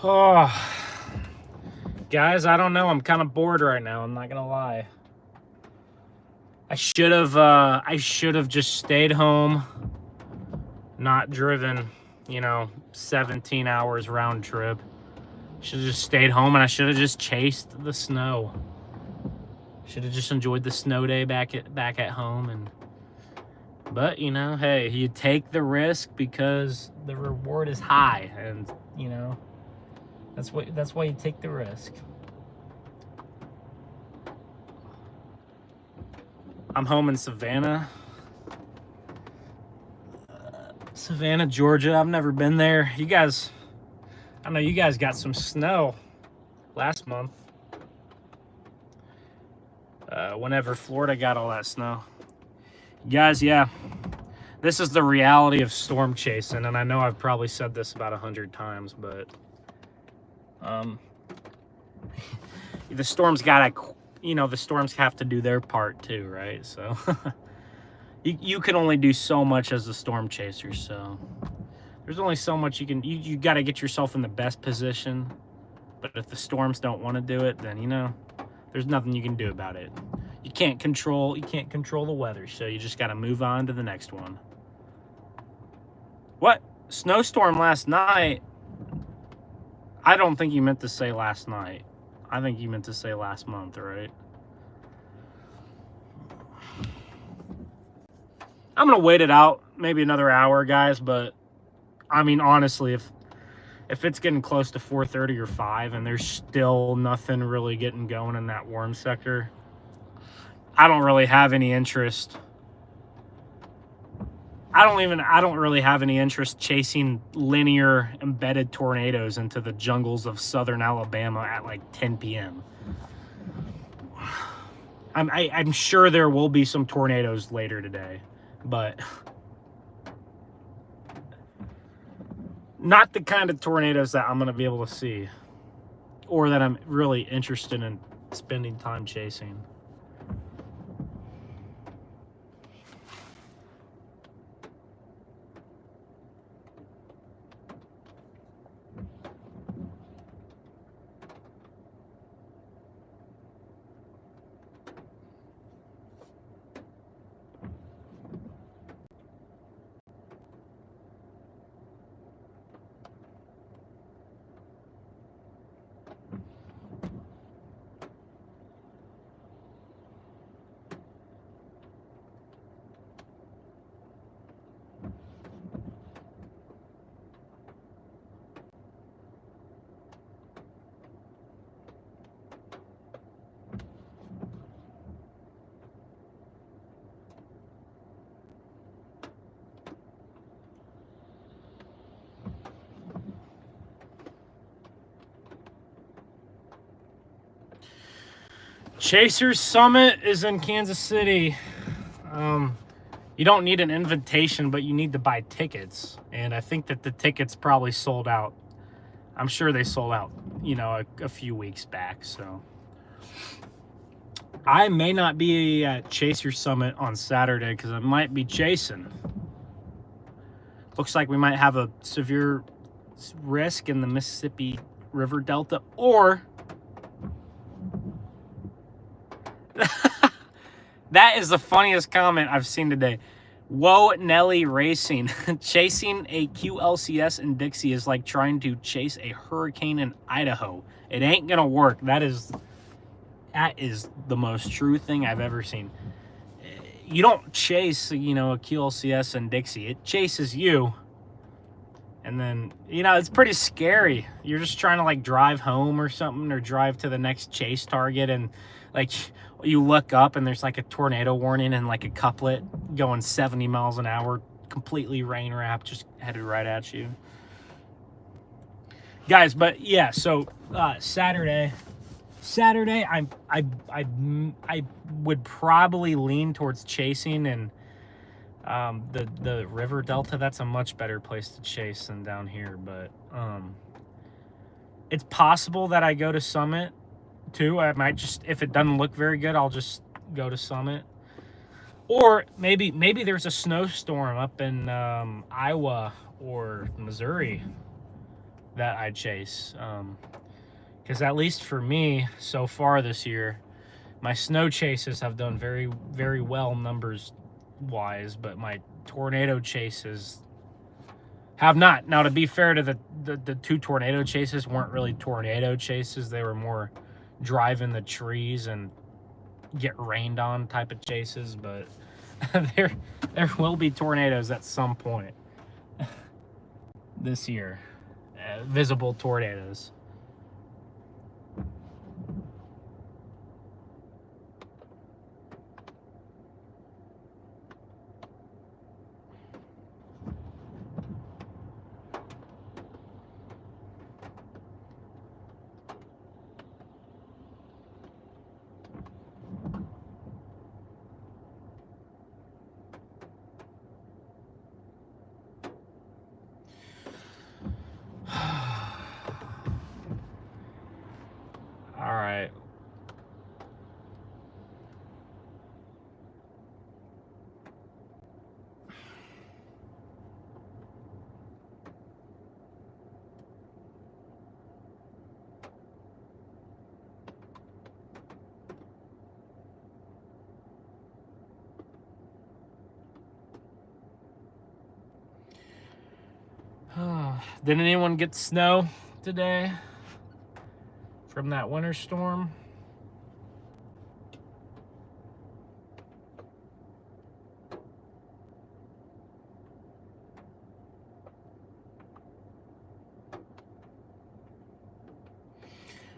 Oh, guys, I don't know. I'm kind of bored right now. I'm not gonna lie. I should have just stayed home, not driven, you know, 17 hours round trip. Should have just stayed home, and I should have just chased the snow. Should have just enjoyed the snow day back at home. But you know, hey, you take the risk because the reward is high, and you know. That's why you take the risk. I'm home in Savannah, Georgia. I've never been there. You guys, I know you guys got some snow last month. Whenever Florida got all that snow. Guys, yeah, this is the reality of storm chasing, and I know I've probably said this about 100 times, but the storms gotta, you know, the storms have to do their part too, right? So you can only do so much as a storm chaser, so there's only so much you got to get yourself in the best position. But if the storms don't want to do it, then you know there's nothing you can do about it. You can't control the weather, so you just got to move on to the next one. What? Snowstorm last night? I don't think you meant to say last night. I think you meant to say last month, right? I'm going to wait it out maybe another hour, guys, but I mean, honestly, if it's getting close to 4:30 or 5 and there's still nothing really getting going in that warm sector, I don't really have any interest. I don't really have any interest chasing linear embedded tornadoes into the jungles of southern Alabama at like 10 p.m. I'm sure there will be some tornadoes later today, but not the kind of tornadoes that I'm going to be able to see or that I'm really interested in spending time chasing. Chasers Summit is in Kansas City. You don't need an invitation, but you need to buy tickets. And I think that the tickets probably sold out. I'm sure they sold out, you know, a few weeks back. So I may not be at Chaser Summit on Saturday because I might be chasing. Looks like we might have a severe risk in the Mississippi River Delta, or that is the funniest comment I've seen today. Whoa, Nelly Racing. Chasing a QLCS in Dixie is like trying to chase a hurricane in Idaho. It ain't gonna work. That is the most true thing I've ever seen. you don't chase, you know, a QLCS and Dixie. It chases you. And then, you know, it's pretty scary. You're just trying to, like, drive home or something, or drive to the next chase target, and, like, you look up and there's, like, a tornado warning and, like, a couplet going 70 miles an hour, completely rain wrapped, just headed right at you. Guys, but, yeah, so, Saturday, I would probably lean towards chasing, and the river delta, that's a much better place to chase than down here. But it's possible that I go to Summit too. I might just, if it doesn't look very good, I'll just go to Summit. Or maybe there's a snowstorm up in Iowa or Missouri that I chase. Because at least for me, so far this year, my snow chases have done very, very well numbers wise, but my tornado chases have not. Now, to be fair to the two tornado chases, weren't really tornado chases. They were more drive in the trees and get rained on type of chases, but there will be tornadoes at some point this year. Visible tornadoes. All right. Did anyone get snow today from that winter storm?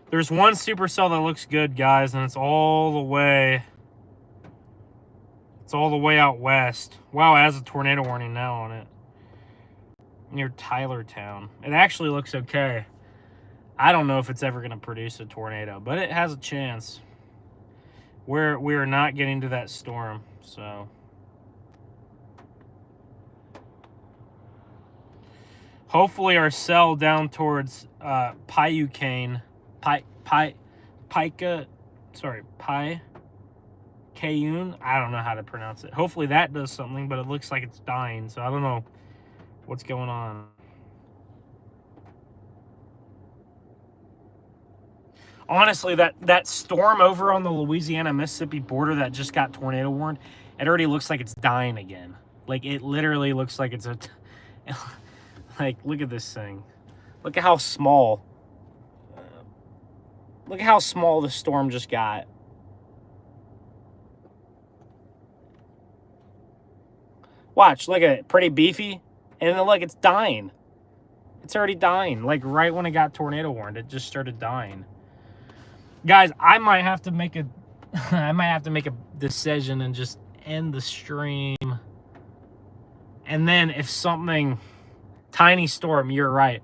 There's one supercell that looks good, guys, and it's all the way out west. Wow, it has a tornado warning now on it. Near Tylertown. It actually looks okay. I don't know if it's ever going to produce a tornado, but it has a chance. We're not getting to that storm, so hopefully our cell down towards Payukane, Picayune. I don't know how to pronounce it. Hopefully that does something, but it looks like it's dying, so I don't know what's going on. Honestly, that storm over on the Louisiana-Mississippi border that just got tornado warned, it already looks like it's dying again. Like, it literally looks like it's a... like, look at this thing. Look at how small... look at how small the storm just got. Watch, look at it. Pretty beefy. And then, look, it's dying. It's already dying. Like, right when it got tornado warned, it just started dying. Guys, I might have to make a decision and just end the stream. And then if something, tiny storm, you're right.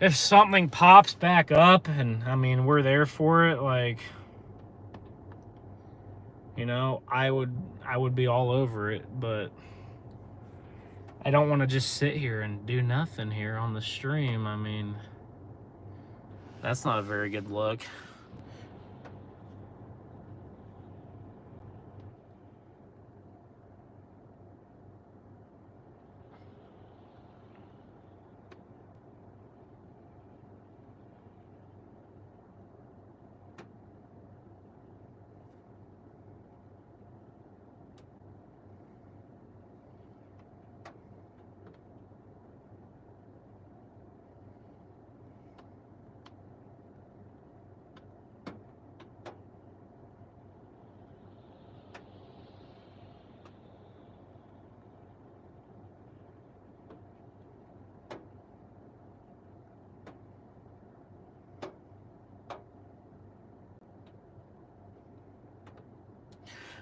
If something pops back up, and I mean, we're there for it, like, you know, I would be all over it, but I don't want to just sit here and do nothing here on the stream. I mean, that's not a very good look.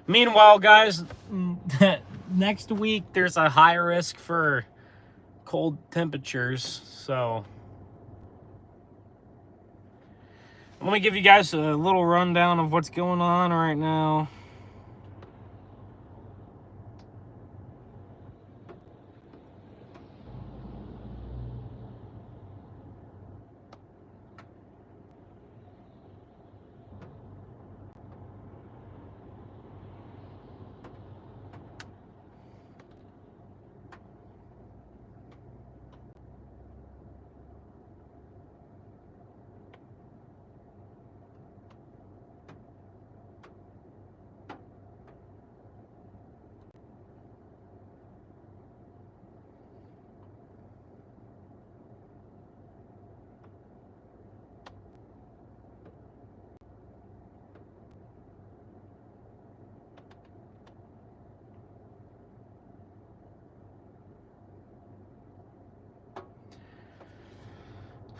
Meanwhile, guys, next week there's a high risk for cold temperatures, so let me give you guys a little rundown of what's going on right now.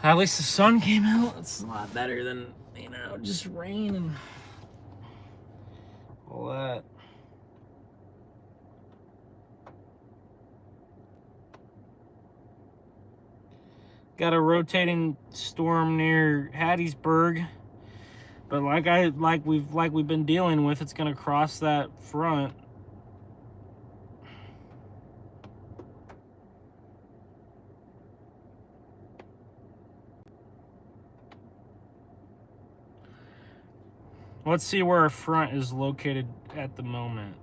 At least the sun came out. It's a lot better than, you know, just rain and all that. Got a rotating storm near Hattiesburg, but like we've been dealing with, it's gonna cross that front. Let's see where our front is located at the moment.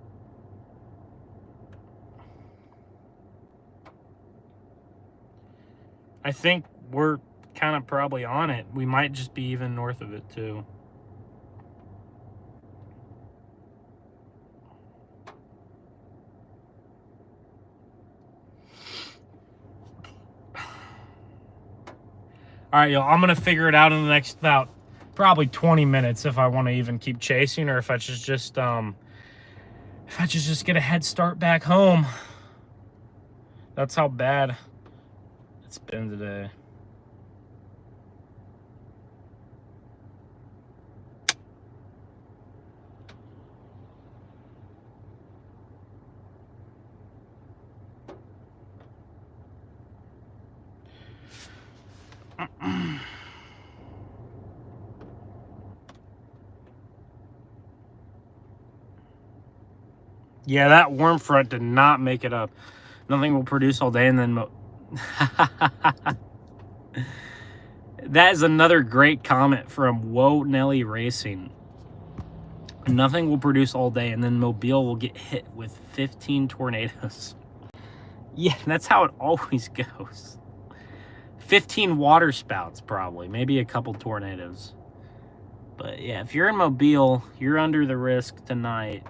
I think we're kind of probably on it. We might just be even north of it too. All right, y'all, I'm gonna figure it out in the next about probably 20 minutes if I want to even keep chasing, or if I should just get a head start back home. That's how bad it's been today. Yeah, that warm front did not make it up. Nothing will produce all day, and then that is another great comment from Whoa Nelly Racing. Nothing will produce all day, and then Mobile will get hit with 15 tornadoes. Yeah, that's how it always goes. 15 water spouts, probably. Maybe a couple tornadoes. But yeah, if you're in Mobile, you're under the risk tonight.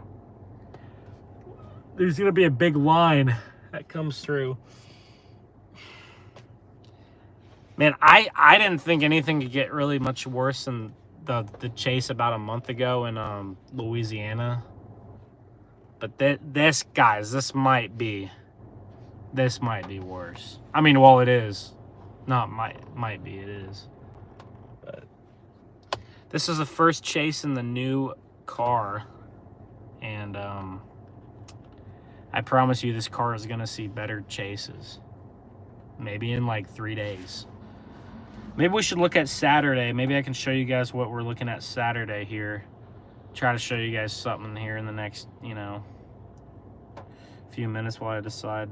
There's going to be a big line that comes through. Man, I didn't think anything could get really much worse than the chase about a month ago in Louisiana. But this might be worse. I mean, well, it is. Not might be, it is. But this is the first chase in the new car, and I promise you this car is gonna see better chases. Maybe in like 3 days. Maybe we should look at Saturday. Maybe I can show you guys what we're looking at Saturday here. Try to show you guys something here in the next, you know, few minutes while I decide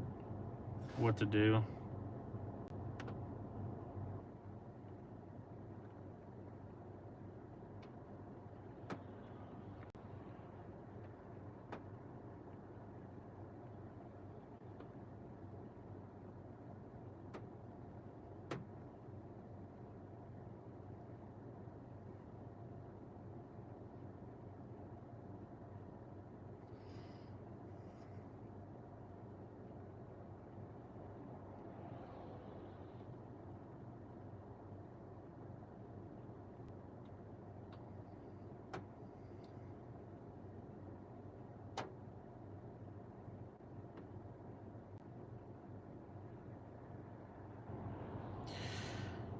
what to do.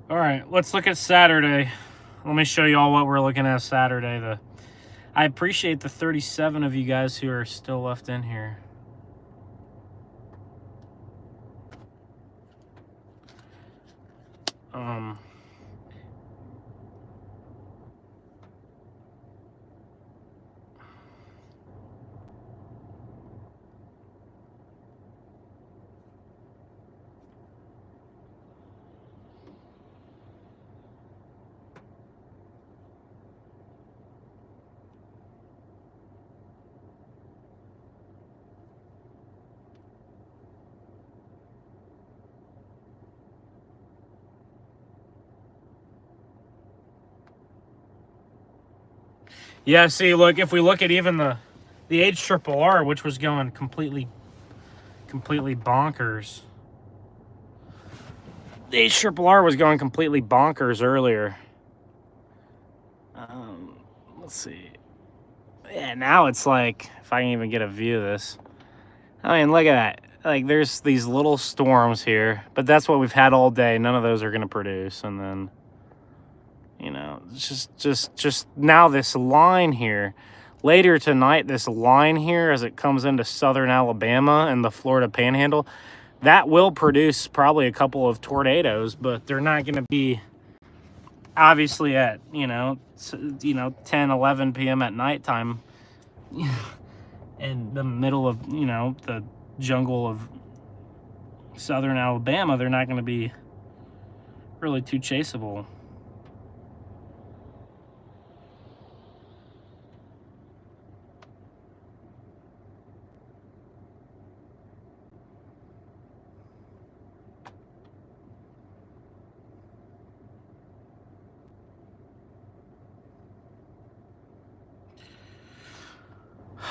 All right, let's look at Saturday. Let me show you all what we're looking at Saturday. I appreciate the 37 of you guys who are still left in here. Yeah, see, look, if we look at even the HRRR, which was going completely bonkers. The HRRR was going completely bonkers earlier. Let's see. Yeah, now it's like, if I can even get a view of this. I mean, look at that. Like, there's these little storms here, but that's what we've had all day. None of those are going to produce, and then, you know, just now this line here. Later tonight, this line here, as it comes into southern Alabama and the Florida Panhandle, that will produce probably a couple of tornadoes, but they're not going to be obviously at, 10, 11 p.m. at nighttime in the middle of, the jungle of southern Alabama. They're not going to be really too chaseable.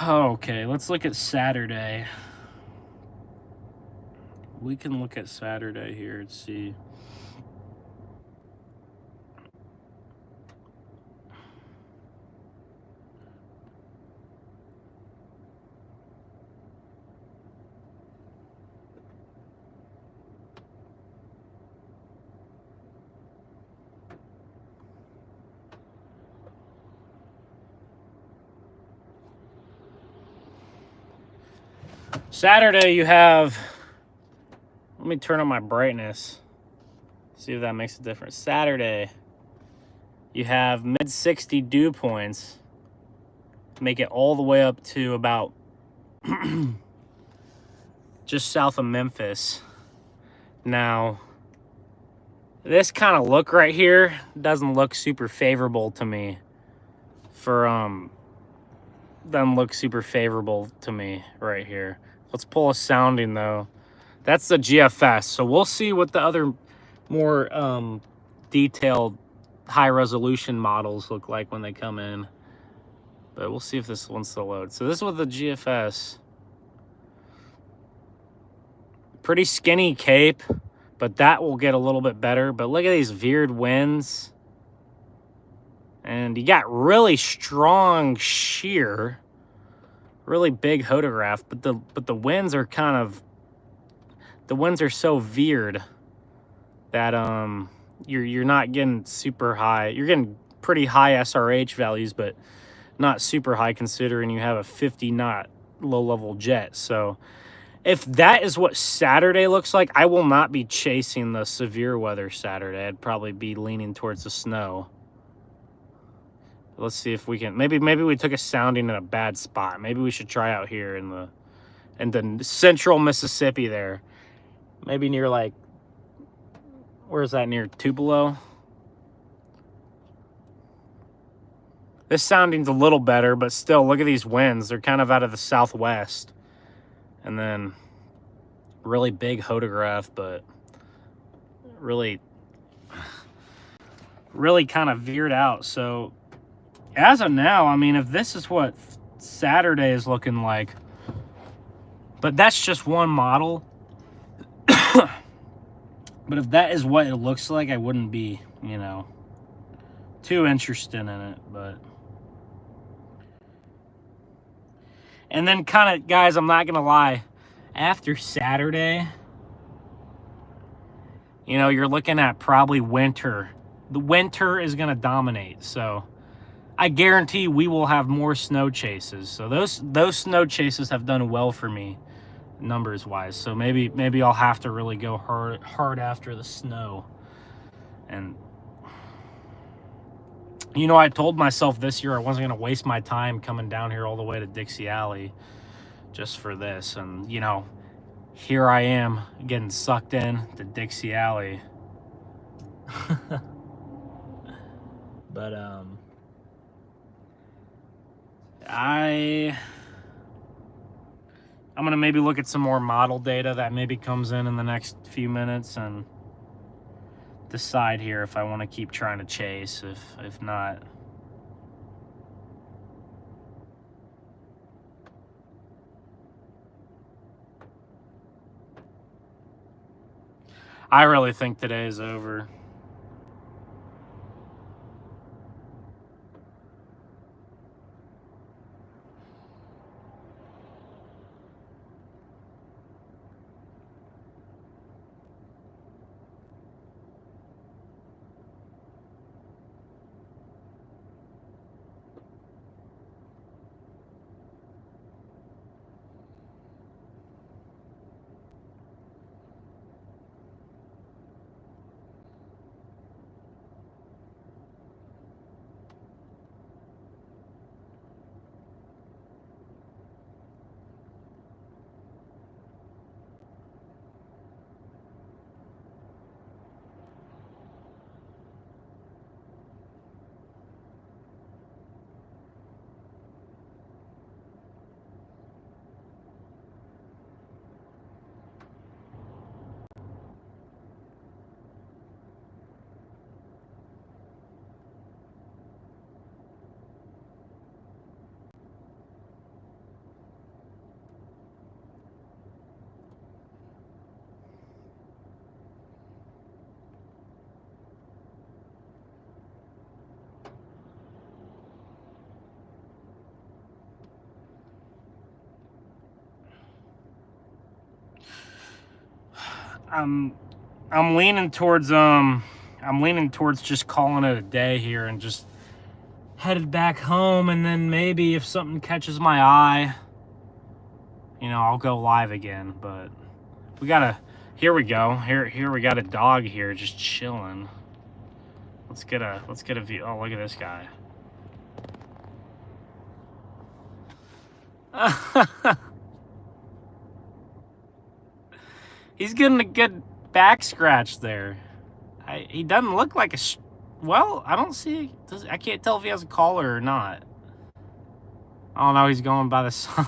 Okay, let's look at Saturday. We can look at Saturday here and see. Saturday you have, let me turn on my brightness, see if that makes a difference. Saturday, you have mid-60 dew points, make it all the way up to about just south of Memphis. Now, this kind of look right here doesn't look super favorable to me doesn't look super favorable to me right here. Let's pull a sounding though. That's the GFS. So we'll see what the other more detailed high resolution models look like when they come in. But we'll see if this one still loads. So this is with the GFS. Pretty skinny cape, but that will get a little bit better. But look at these veered winds. And you got really strong shear, really big hodograph, but the winds are so veered that you're not getting super high. You're getting pretty high SRH values, but not super high considering you have a 50 knot low level jet. So if that is what Saturday looks like, I will not be chasing the severe weather Saturday. I'd probably be leaning towards the snow. Let's see if we can, maybe we took a sounding in a bad spot. Maybe we should try out here in the central Mississippi there. Maybe near like, where is that, near Tupelo? This sounding's a little better, but still, look at these winds. They're kind of out of the southwest. And then really big hodograph, but really kind of veered out. So as of now, I mean, if this is what Saturday is looking like, but that's just one model. But if that is what it looks like, I wouldn't be, too interested in it. But and then kind of, guys, I'm not gonna lie, after Saturday, you're looking at probably winter. The winter is gonna dominate. So I guarantee we will have more snow chases. So those snow chases have done well for me, numbers wise. So maybe I'll have to really go hard after the snow. And you know, I told myself this year I wasn't going to waste my time coming down here all the way to Dixie Alley just for this. And, you know, here I am getting sucked in to Dixie Alley. But, I'm going to maybe look at some more model data that maybe comes in the next few minutes and decide here if I want to keep trying to chase, if not. I really think today is over. I'm leaning towards just calling it a day here and just headed back home, and then maybe if something catches my eye, you know, I'll go live again. But here we go. Here we got a dog here just chilling. Let's get a view. Oh, look at this guy. He's getting a good back scratch there. He doesn't look like well, I don't see. I can't tell if he has a collar or not. Oh no, he's going by the sun.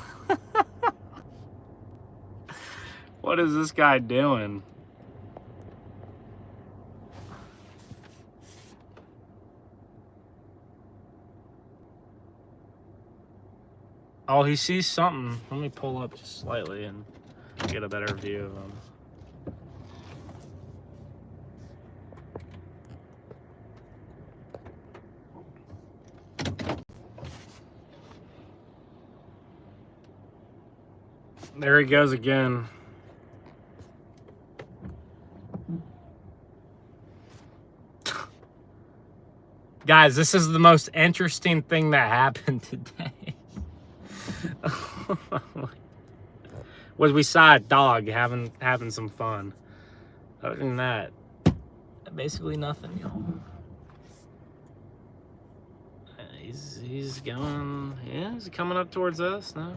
What is this guy doing? Oh, he sees something. Let me pull up just slightly and get a better view of him. There he goes again. Guys, this is the most interesting thing that happened today. Was we saw a dog having some fun. Other than that, basically nothing, y'all. He's going. Yeah, he's coming up towards us now.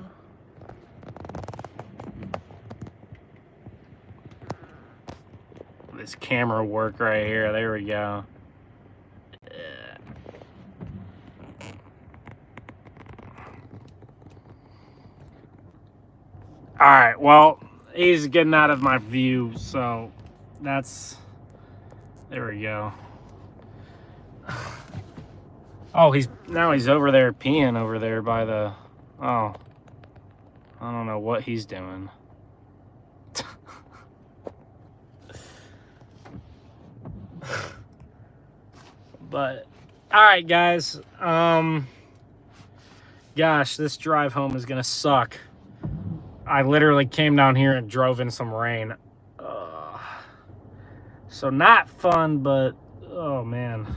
This camera work right here. There we go. All right, well, he's getting out of my view, so there we go. Oh, now he's over there peeing over there by the, oh, I don't know what he's doing. But, all right, guys, gosh, this drive home is gonna suck. I literally came down here and drove in some rain. So not fun, but oh man.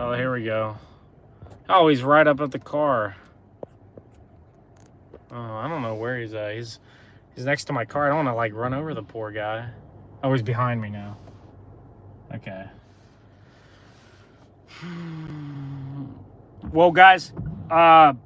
Oh, here we go. Oh, he's right up at the car. Oh, I don't know where he's at. He's next to my car. I don't want to, like, run over the poor guy. Oh, he's behind me now. Okay. Well, guys, oh,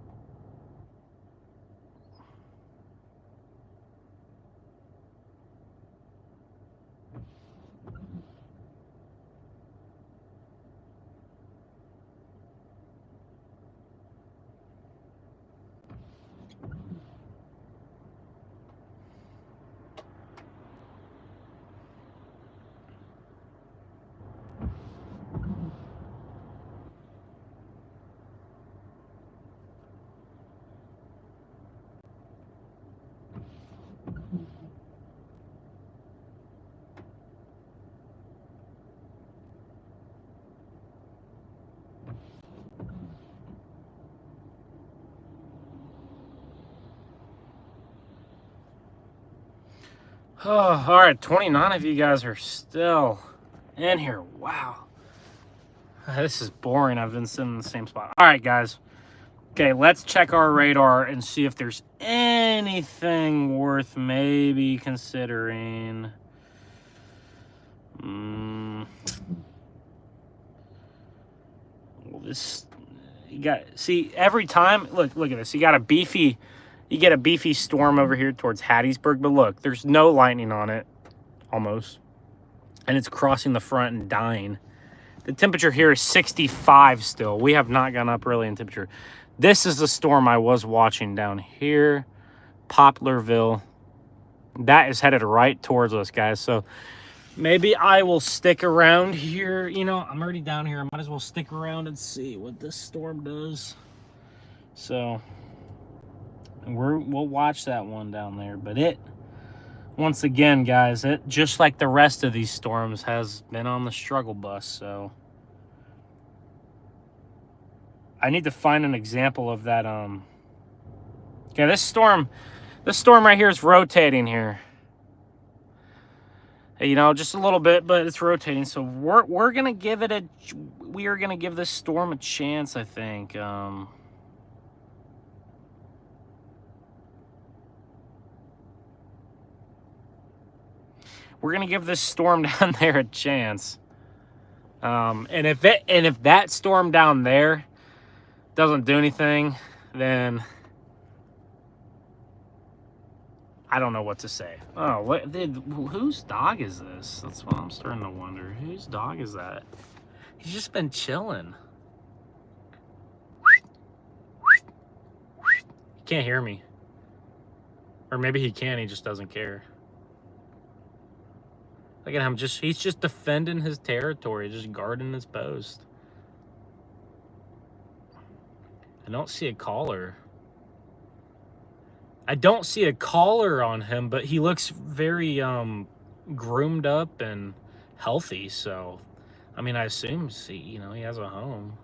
all right, 29 of you guys are still in here. Wow. This is boring. I've been sitting in the same spot. All right, guys. Okay, let's check our radar and see if there's anything worth maybe considering. Well, this, you got, see, every time, look at this. You get a beefy storm over here towards Hattiesburg, but look, there's no lightning on it, almost. And it's crossing the front and dying. The temperature here is 65 still. We have not gone up really in temperature. This is the storm I was watching down here, Poplarville. That is headed right towards us, guys. So maybe I will stick around here. You know, I'm already down here. I might as well stick around and see what this storm does. So we'll watch that one down there. But it, once again, guys, it, just like the rest of these storms, has been on the struggle bus. So I need to find an example of that. Okay, this storm right here is rotating here. You know, just a little bit, but it's rotating. So we're gonna give it a, we are gonna give this storm a chance, I think. We're gonna give this storm down there a chance. And if that storm down there doesn't do anything, then I don't know what to say. Oh, whose dog is this? That's what I'm starting to wonder. Whose dog is that? He's just been chilling. He can't hear me. Or maybe he can, he just doesn't care. Look at him, he's just defending his territory, just guarding his post. I don't see a collar. I don't see a collar on him, but he looks very groomed up and healthy. So, I mean, I assume he has a home.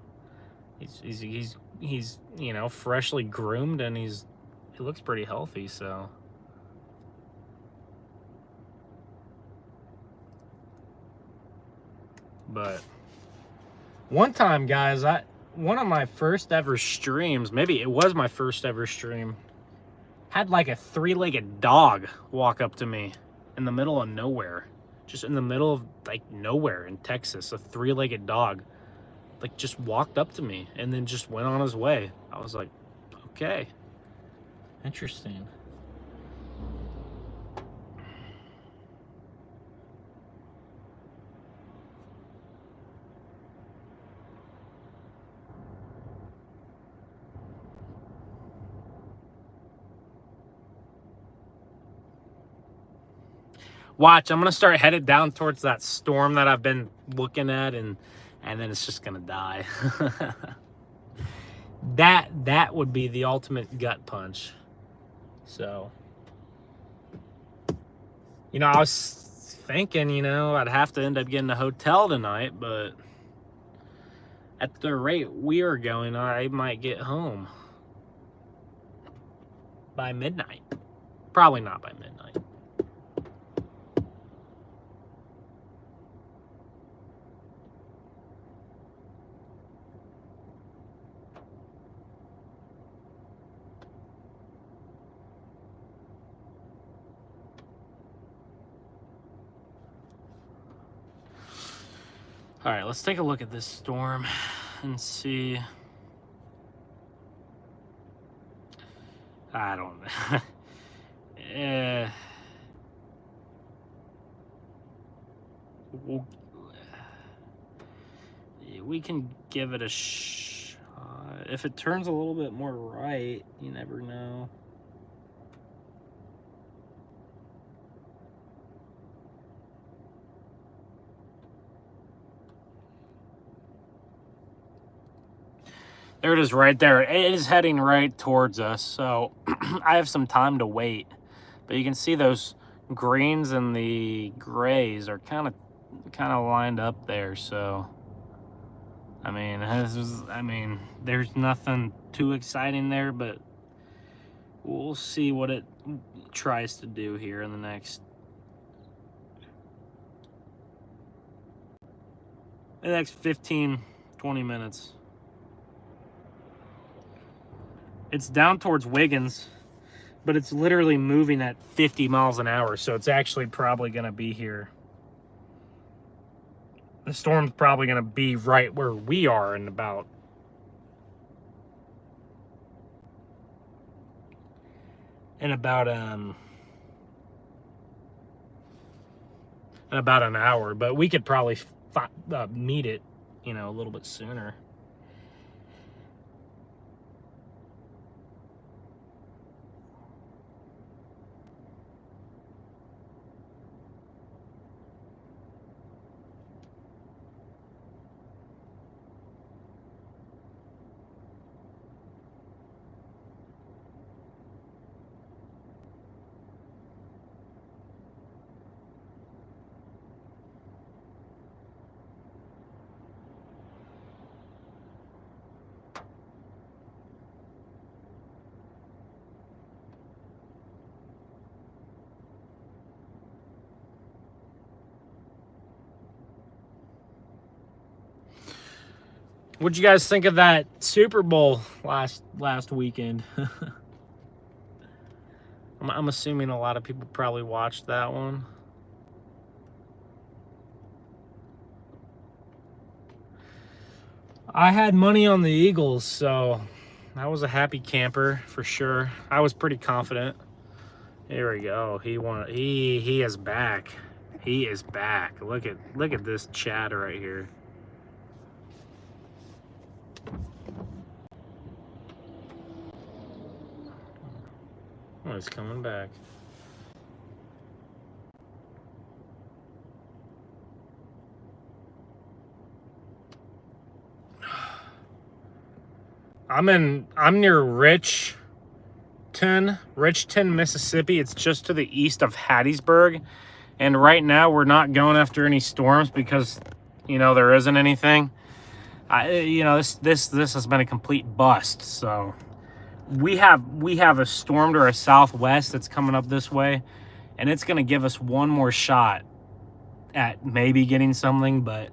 He's you know, freshly groomed, and he looks pretty healthy. So, but one time, guys, one of my first ever streams, maybe it was my first ever stream, had like a three-legged dog walk up to me in the middle of nowhere. Just in the middle of like nowhere in Texas, a three-legged dog like just walked up to me and then just went on his way. I was like, okay, interesting. Watch, I'm gonna start headed down towards that storm that I've been looking at, and then it's just gonna die. That would be the ultimate gut punch. So, you know, I was thinking, you know, I'd have to end up getting a hotel tonight, but at the rate we are going, I might get home by midnight. Probably not by midnight. All right, let's take a look at this storm and see. I don't know. We can give it a shot. If it turns a little bit more right, you never know. There it is right there. It is heading right towards us, so I have some time to wait. But you can see those greens and the grays are kind of lined up there, so I mean, there's nothing too exciting there, but we'll see what it tries to do here in the next 15, 20 minutes. It's down towards Wiggins, but it's literally moving at 50 miles an hour, so it's actually probably going to be here. The storm's probably going to be right where we are in about an hour, but we could probably meet it, you know, a little bit sooner. What'd you guys think of that Super Bowl last weekend? I'm assuming a lot of people probably watched that one. I had money on the Eagles, so I was a happy camper for sure. I was pretty confident. Here we go. He is back. He is back. Look at this Chad right here. Oh, he's coming back. I'm near Richton, Mississippi. It's just to the east of Hattiesburg. And right now we're not going after any storms because, you know, there isn't anything. This has been a complete bust. So we have a storm to our southwest that's coming up this way, and it's going to give us one more shot at maybe getting something, but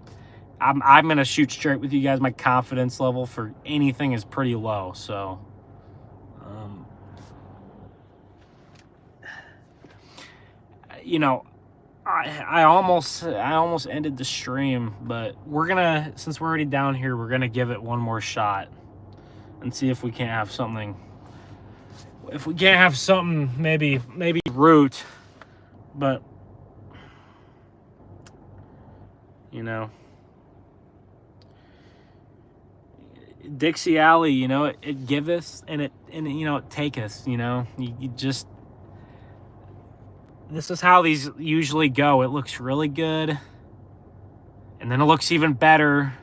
I'm going to shoot straight with you guys. My confidence level for anything is pretty low. So, you know, I almost ended the stream, but since we're already down here, we're going to give it one more shot and see if we can't have something. If we can't have something, maybe root, but, you know, Dixie Alley, you know, it giveth and it taketh, you know. You just, this is how these usually go. It looks really good, and then it looks even better,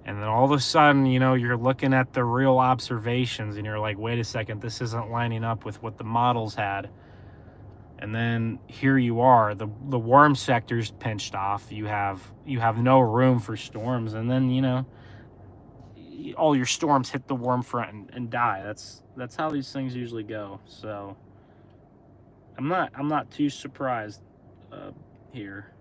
and then all of a sudden, you know, you're looking at the real observations and you're like, wait a second, this isn't lining up with what the models had. And then here you are, the warm sector's pinched off. You have no room for storms, and then, you know, all your storms hit the warm front and die. That's how these things usually go. So I'm not too surprised here.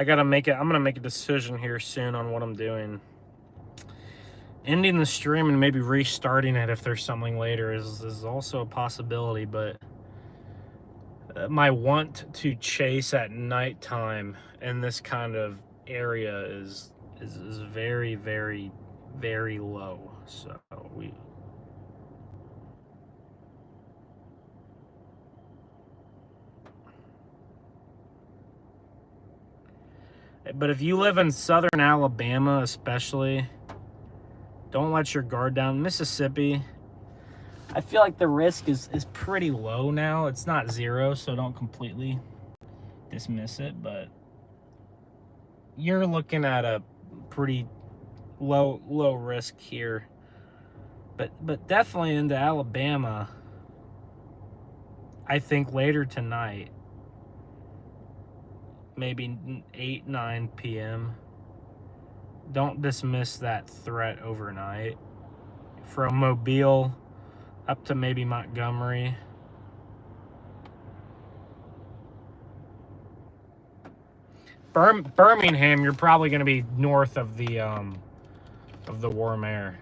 I gotta make it. I'm gonna make a decision here soon on what I'm doing. Ending the stream and maybe restarting it if there's something later is also a possibility, but my want to chase at nighttime in this kind of area is very, very, very low. So but if you live in southern Alabama especially, don't let your guard down. Mississippi, I feel like the risk is pretty low now. It's not zero, so don't completely dismiss it, but you're looking at a pretty low risk here. But definitely into Alabama, I think later tonight, maybe 8, 9 p.m. Don't dismiss that threat overnight. From Mobile up to maybe Montgomery. Birmingham, you're probably going to be north of the warm air.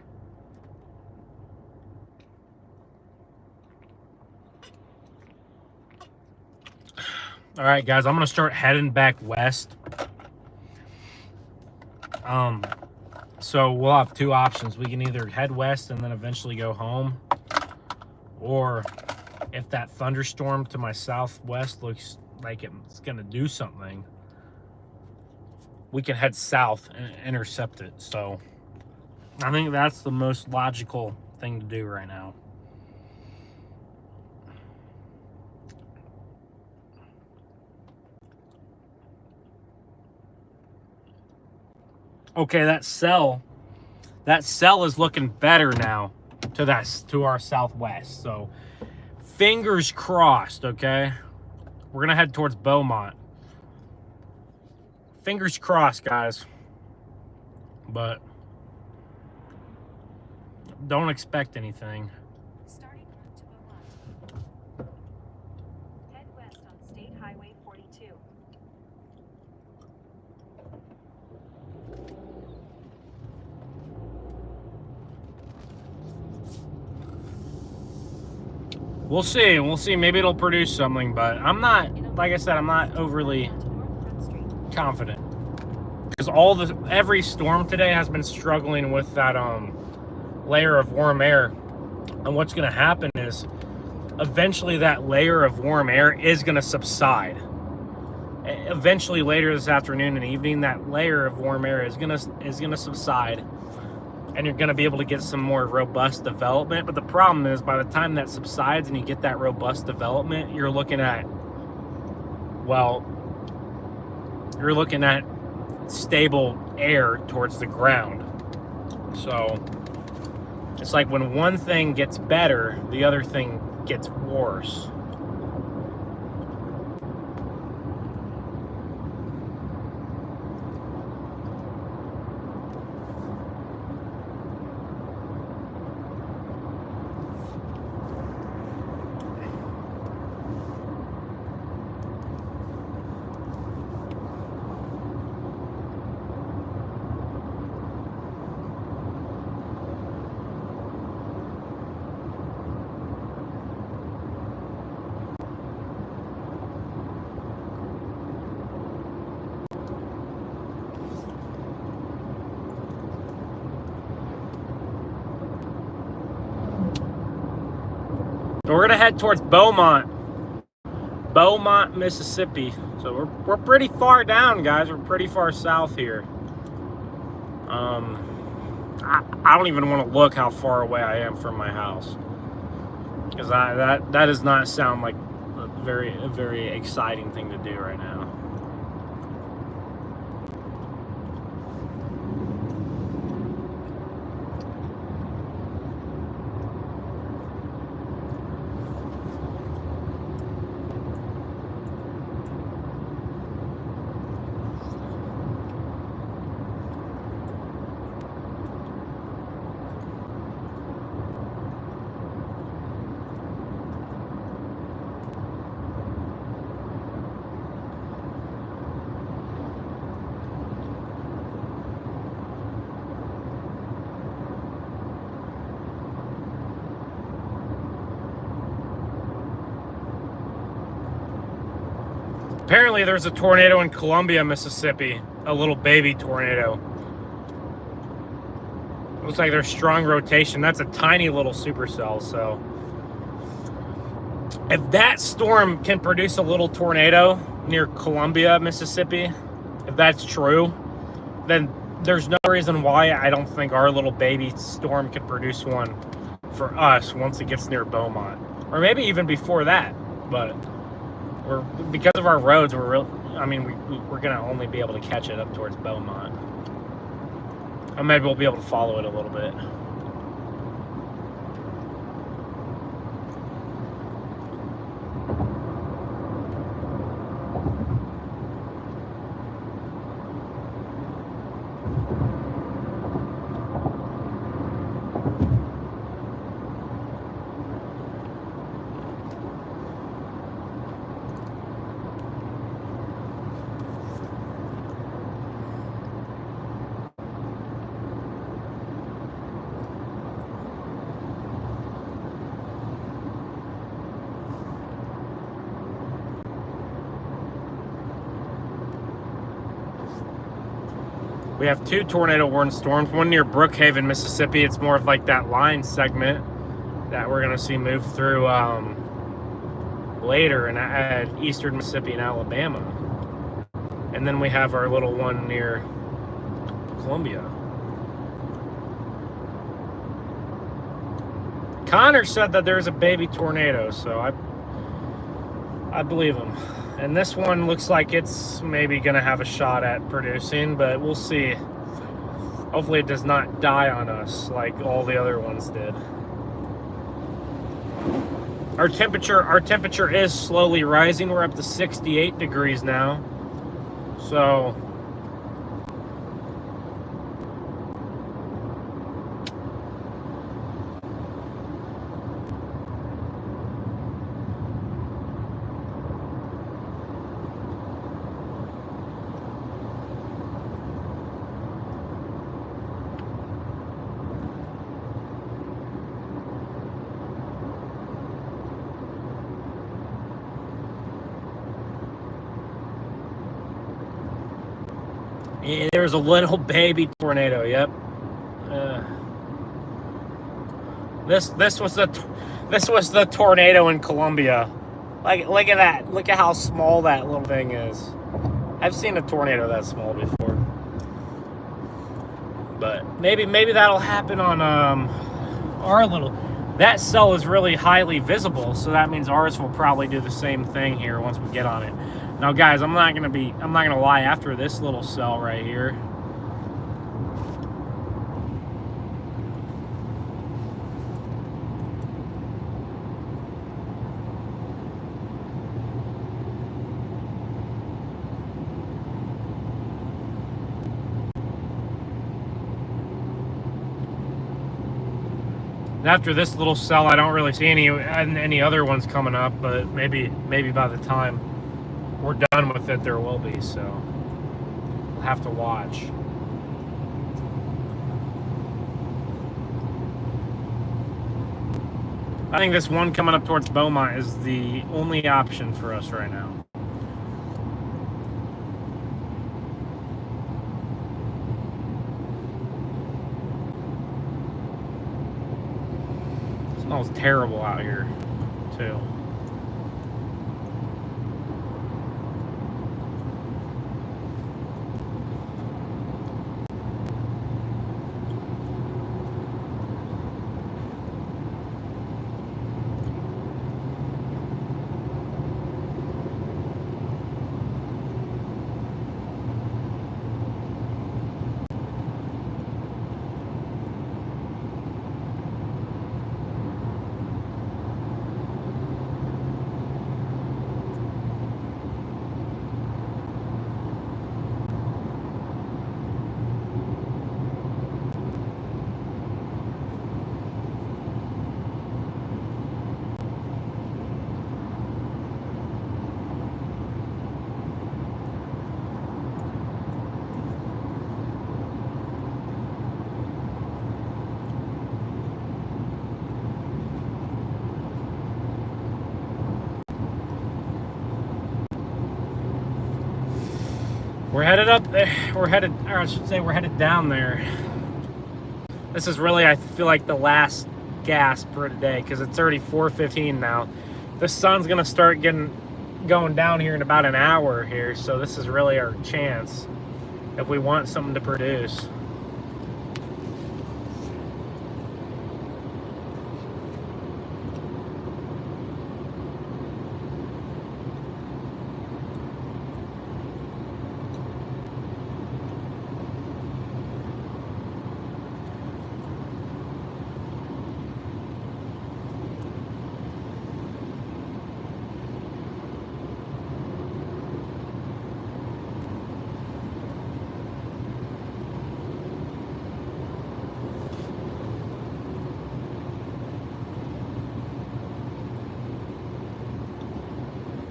All right, guys, I'm going to start heading back west. So we'll have two options. We can either head west and then eventually go home, or if that thunderstorm to my southwest looks like it's going to do something, we can head south and intercept it. So I think that's the most logical thing to do right now. Okay, that cell is looking better now to our southwest. So fingers crossed, okay? We're gonna head towards Beaumont. Fingers crossed, guys. But don't expect anything. Starting route to Beaumont. Head west on State Highway 42. We'll see. We'll see. Maybe it'll produce something, but I'm not, like I said, I'm not overly confident. Because every storm today has been struggling with that layer of warm air. And what's going to happen is eventually that layer of warm air is going to subside. Eventually later this afternoon and evening, that layer of warm air is going to subside. And you're going to be able to get some more robust development. But the problem is, by the time that subsides and you get that robust development, you're looking at stable air towards the ground. So it's like when one thing gets better, the other thing gets worse. So we're gonna head towards Beaumont, Mississippi. So we're pretty far down, guys. We're pretty far south here. I don't even want to look how far away I am from my house, because that does not sound like a very exciting thing to do right now. Apparently there's a tornado in Columbia, Mississippi. A little baby tornado. Looks like there's strong rotation. That's a tiny little supercell, so if that storm can produce a little tornado near Columbia, Mississippi, if that's true, then there's no reason why I don't think our little baby storm could produce one for us once it gets near Beaumont, or maybe even before that. But because of our roads, we're gonna only be able to catch it up towards Beaumont, or maybe we'll be able to follow it a little bit. We have 2 tornado warned storms, one near Brookhaven, Mississippi. It's more of like that line segment that we're going to see move through later at eastern Mississippi and Alabama. And then we have our little one near Columbia. Connor said that there's a baby tornado, so I believe him. And this one looks like it's maybe going to have a shot at producing, but we'll see. Hopefully it does not die on us like all the other ones did. Our temperature is slowly rising. We're up to 68 degrees now. So yeah, there was a little baby tornado. Yep. This was the tornado in Columbia. Like, look at that. Look at how small that little thing is. I've seen a tornado that small before. But maybe that'll happen on our little. That cell is really highly visible, so that means ours will probably do the same thing here once we get on it. Now, guys, I'm not gonna lie. After this little cell right here, after this little cell, I don't really see any other ones coming up. But maybe by the time we're done with it, there will be, so we'll have to watch. I think this one coming up towards Beaumont is the only option for us right now. It smells terrible out here, too. We're headed up there. We're headed, or I should say, we're headed down there. This is really, I feel like, the last gasp for today because it's already 4:15 now. The sun's gonna start going down here in about an hour here, so this is really our chance if we want something to produce.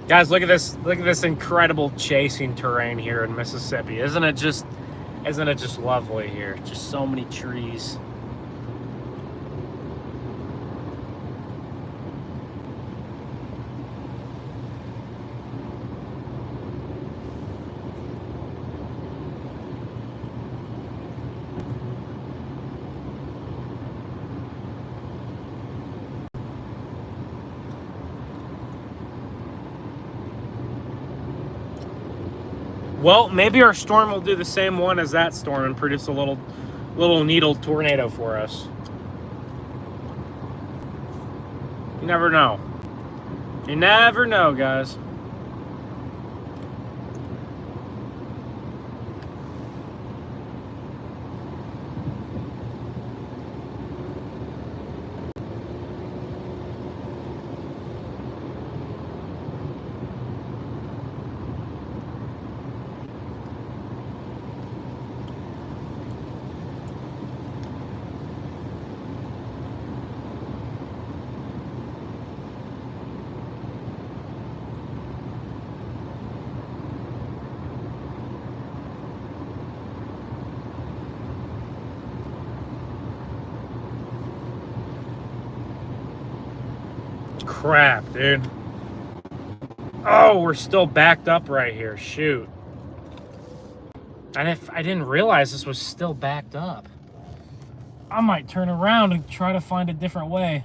Guys, look at this incredible chasing terrain here in Mississippi. Isn't it just lovely here? Just so many trees. Well, maybe our storm will do the same one as that storm and produce a little needle tornado for us. You never know. You never know, guys. Crap, dude. Oh, we're still backed up right here. Shoot. And if I didn't realize this was still backed up, I might turn around and try to find a different way.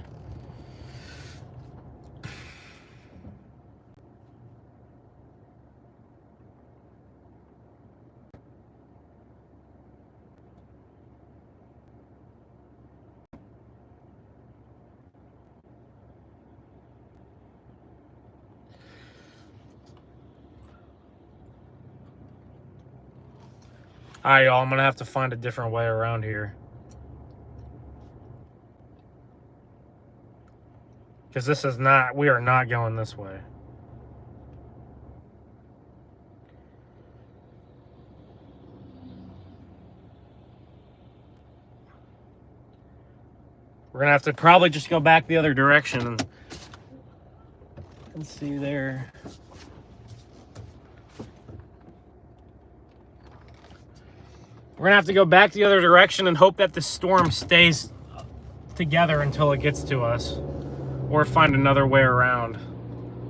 All right, y'all, I'm going to have to find a different way around here. Because this is not, we are not going this way. We're going to have to probably just go back the other direction and see there. We're going to have to go back the other direction and hope that the storm stays together until it gets to us. Or find another way around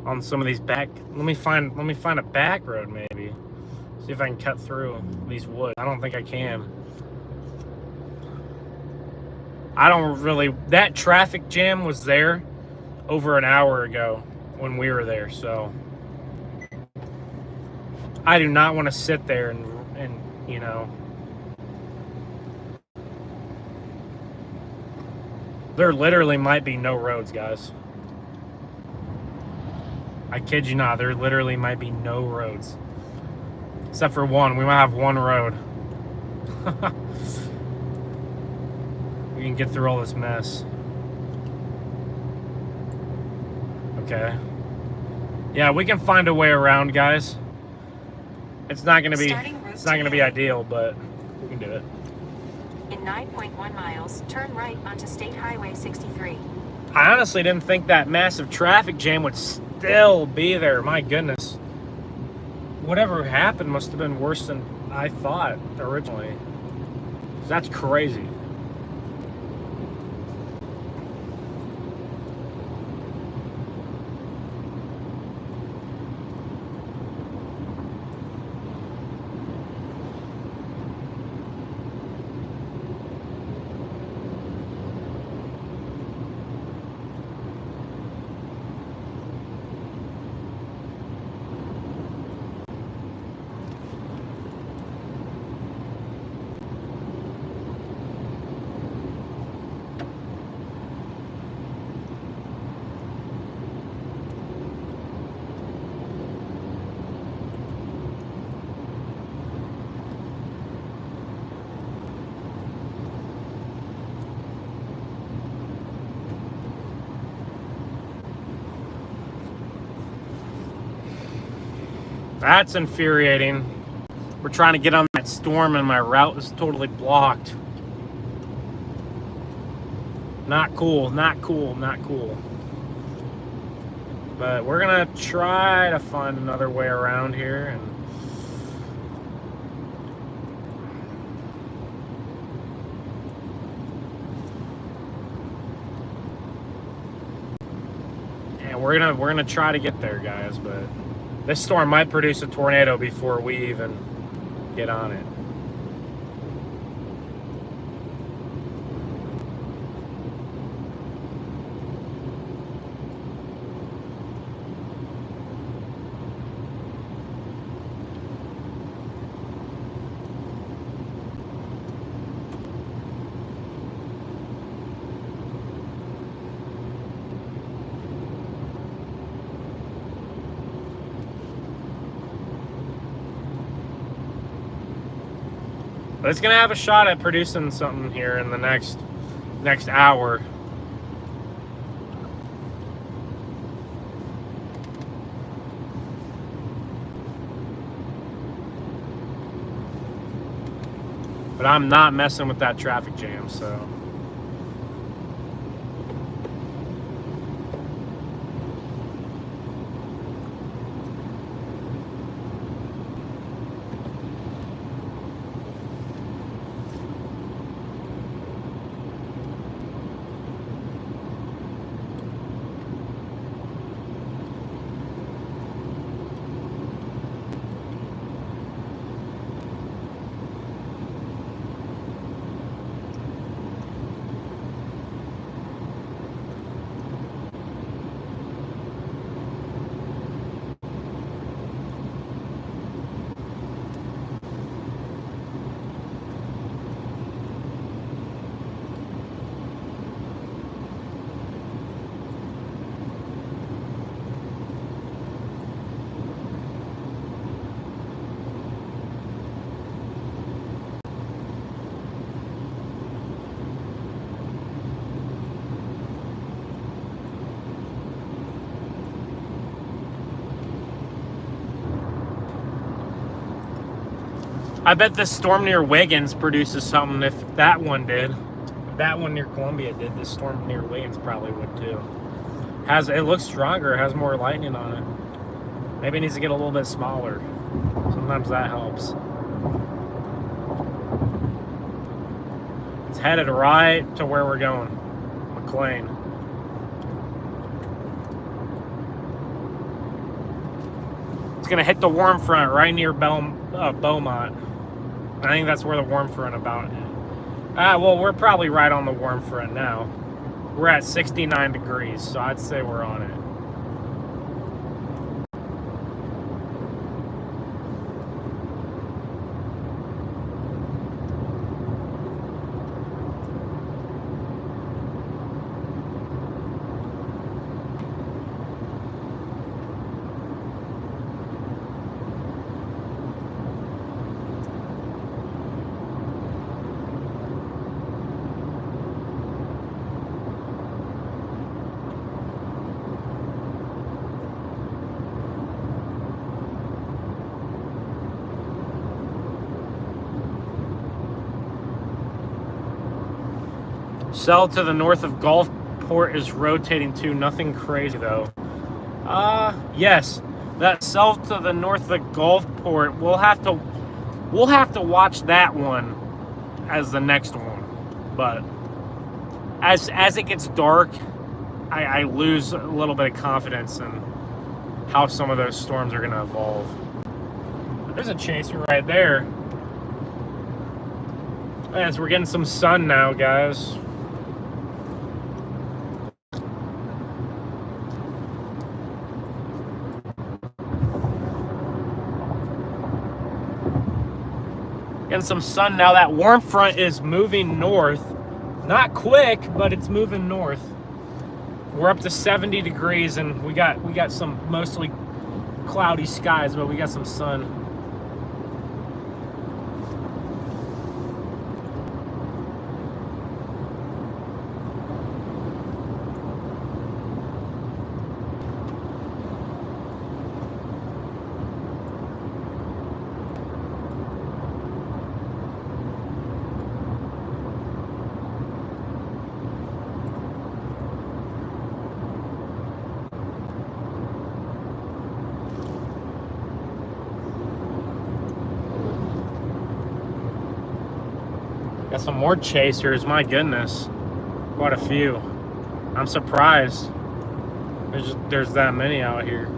on some of these back. Let me find a back road maybe. See if I can cut through these woods. I don't think I can. I don't really, that traffic jam was there over an hour ago when we were there, so I do not want to sit there and you know, there literally might be no roads, guys. I kid you not, there literally might be no roads. Except for one. We might have one road. We can get through all this mess. Okay. Yeah, we can find a way around, guys. It's not gonna be ideal, but we can do it. In 9.1 miles, turn right onto State Highway 63. I honestly didn't think that massive traffic jam would still be there. My goodness. Whatever happened must have been worse than I thought originally. That's crazy. That's infuriating. We're trying to get on that storm and my route is totally blocked. Not cool, not cool, not cool. But we're gonna try to find another way around here. And we're gonna try to get there, guys, but this storm might produce a tornado before we even get on it. But it's gonna have a shot at producing something here in the next hour. But I'm not messing with that traffic jam, so. I bet this storm near Wiggins produces something if that one did. If that one near Columbia did, this storm near Wiggins probably would too. It looks stronger, has more lightning on it. Maybe it needs to get a little bit smaller. Sometimes that helps. It's headed right to where we're going, McLean. It's gonna hit the warm front right near Beaumont. I think that's where the warm front about. Well, we're probably right on the warm front now. We're at 69 degrees, so I'd say we're on it. Cell to the north of Gulfport is rotating too. Nothing crazy though. Yes, that cell to the north of Gulfport. We'll have to watch that one as the next one. But as it gets dark, I lose a little bit of confidence in how some of those storms are going to evolve. There's a chaser right there. As we're getting some sun now, guys. Getting some sun now. That warm front is moving north. Not quick, but it's moving north. We're up to 70 degrees and we got some mostly cloudy skies, but we got some sun. Got some more chasers. My goodness, quite a few. I'm surprised. There's that many out here.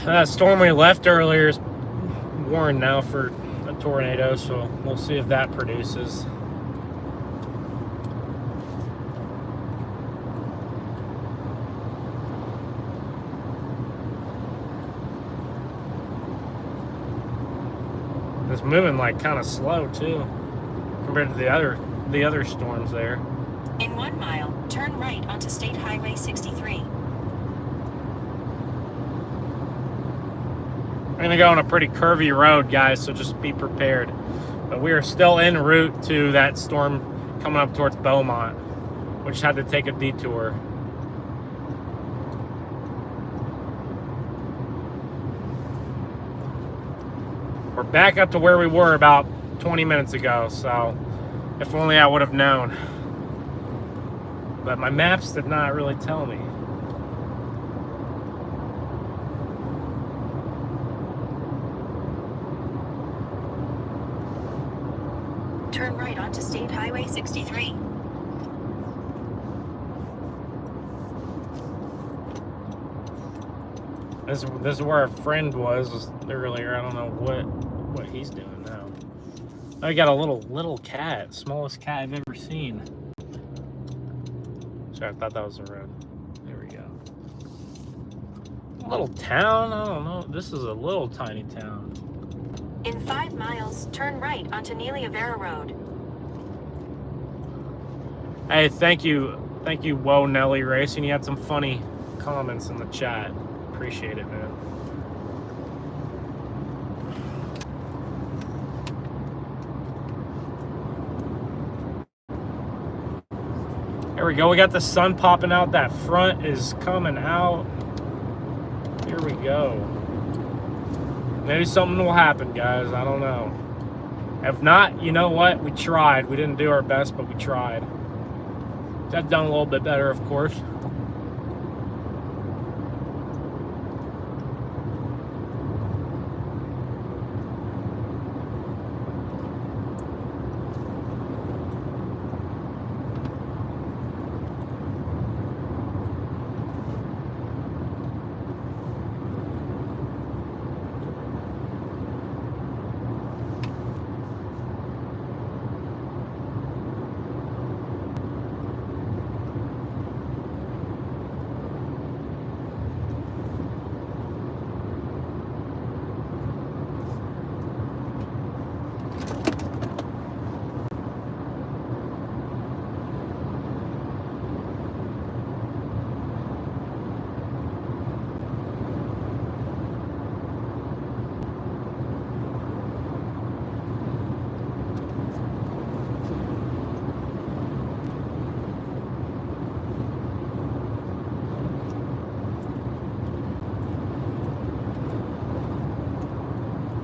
That storm we left earlier is warned now for a tornado, so we'll see if that produces. It's moving like kind of slow too, compared to the other storms there. In 1 mile, turn right onto State Highway 63. We're gonna go on a pretty curvy road, guys, so just be prepared. But we are still en route to that storm coming up towards Beaumont, which had to take a detour. We're back up to where we were about 20 minutes ago, so if only I would have known. But my maps did not really tell me. Turn right onto State Highway 63. This is where our friend was earlier. I don't know what he's doing now. I got a little cat, smallest cat I've ever seen. Sorry, I thought that was the road. There we go. Little town? I don't know. This is a little tiny town. In 5 miles, turn right onto Nelia Vera Road. Hey, thank you, Whoa Nelly Racing. You had some funny comments in the chat. Appreciate it, man. There we go. We got the sun popping out. That front is coming out. Here we go. Maybe something will happen, guys. I don't know. If not, you know what? We tried. We didn't do our best, but we tried. Could have done a little bit better, of course.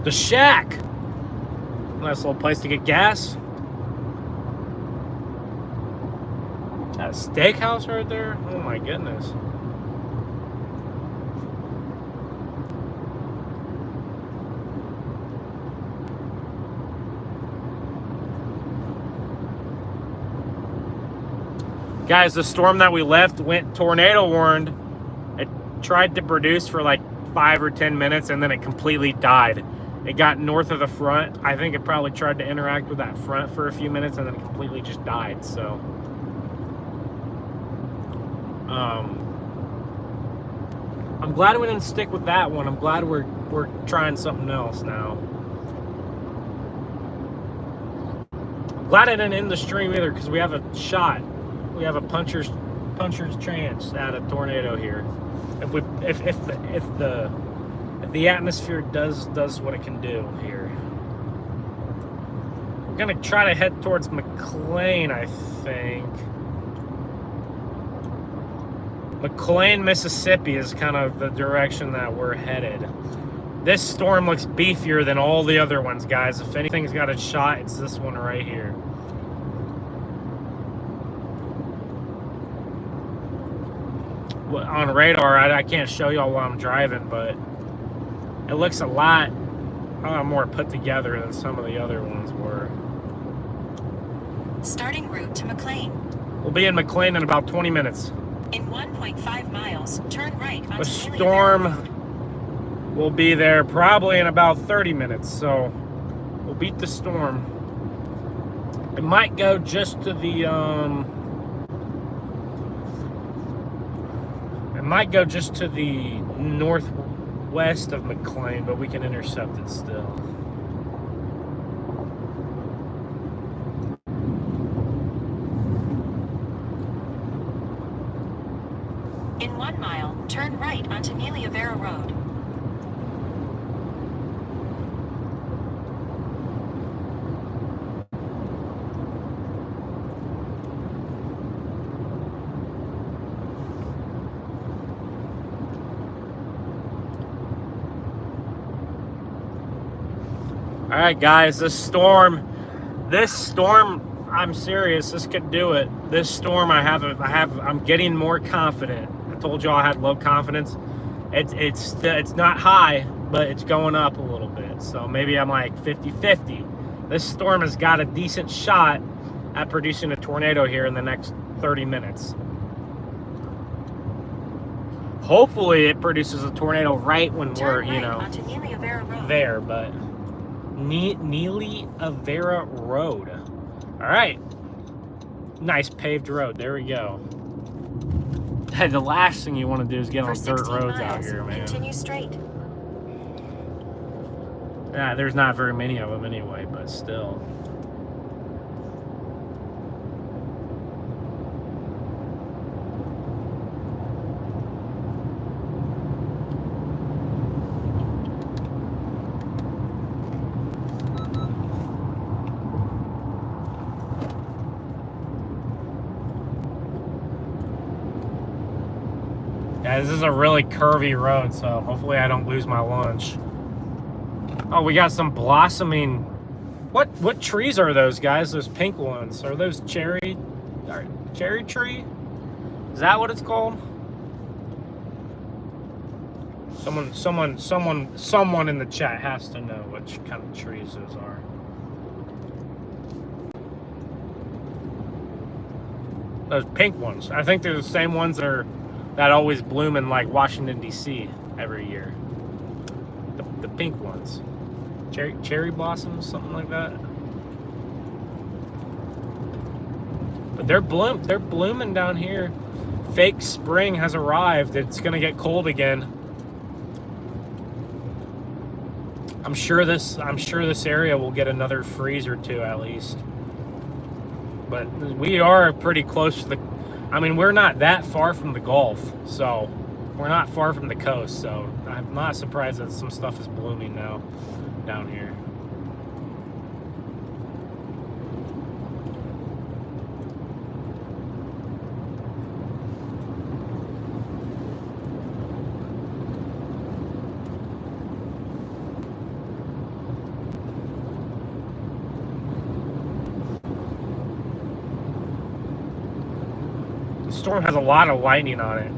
The Shack. Nice little place to get gas. That a steakhouse right there? Oh my goodness. Guys, the storm that we left went tornado warned. It tried to produce for like 5 or 10 minutes and then it completely died. It got north of the front. I think it probably tried to interact with that front for a few minutes and then it completely just died. So, I'm glad we didn't stick with that one. I'm glad we're trying something else now. I'm glad I didn't end the stream either because we have a shot. We have a puncher's chance at a tornado here. If the the atmosphere does what it can do here. We're gonna try to head towards McLean, I think. McLean, Mississippi is kind of the direction that we're headed. This storm looks beefier than all the other ones, guys. If anything's got a shot, it's this one right here. On radar, I can't show y'all while I'm driving, but it looks a lot more put together than some of the other ones were. Starting route to McLean. We'll be in McLean in about 20 minutes. In 1.5 miles, turn right onto The storm will be there probably in about 30 minutes, so we'll beat the storm. It might go just to the northwest of McLean, but we can intercept it still. In 1 mile, turn right onto Nelia Vera Road. All right, guys, this storm, I'm serious, this could do it. This storm, I'm getting more confident. I told y'all I had low confidence. It's not high, but it's going up a little bit. So maybe I'm like 50-50. This storm has got a decent shot at producing a tornado here in the next 30 minutes. Hopefully it produces a tornado right when we're, you know, there, but Nelia Vera Road. All right. Nice paved road. There we go. Hey, the last thing you want to do is get on dirt roads out here, man. Continue straight. Yeah, there's not very many of them anyway, but still. Yeah, this is a really curvy road, so hopefully I don't lose my lunch. Oh, we got some blossoming. What trees are those, guys? Those pink ones. Are those cherry tree? Is that what it's called? Someone in the chat has to know which kind of trees those are. Those pink ones. I think they're the same ones that always bloom in like Washington D.C. every year. The pink ones. Cherry blossoms, something like that. But they're blooming down here. Fake spring has arrived. It's gonna get cold again. I'm sure this area will get another freeze or two at least. But we are pretty close to the, I mean, we're not that far from the Gulf, so we're not far from the coast, so I'm not surprised that some stuff is blooming now down here. The storm has a lot of lightning on it.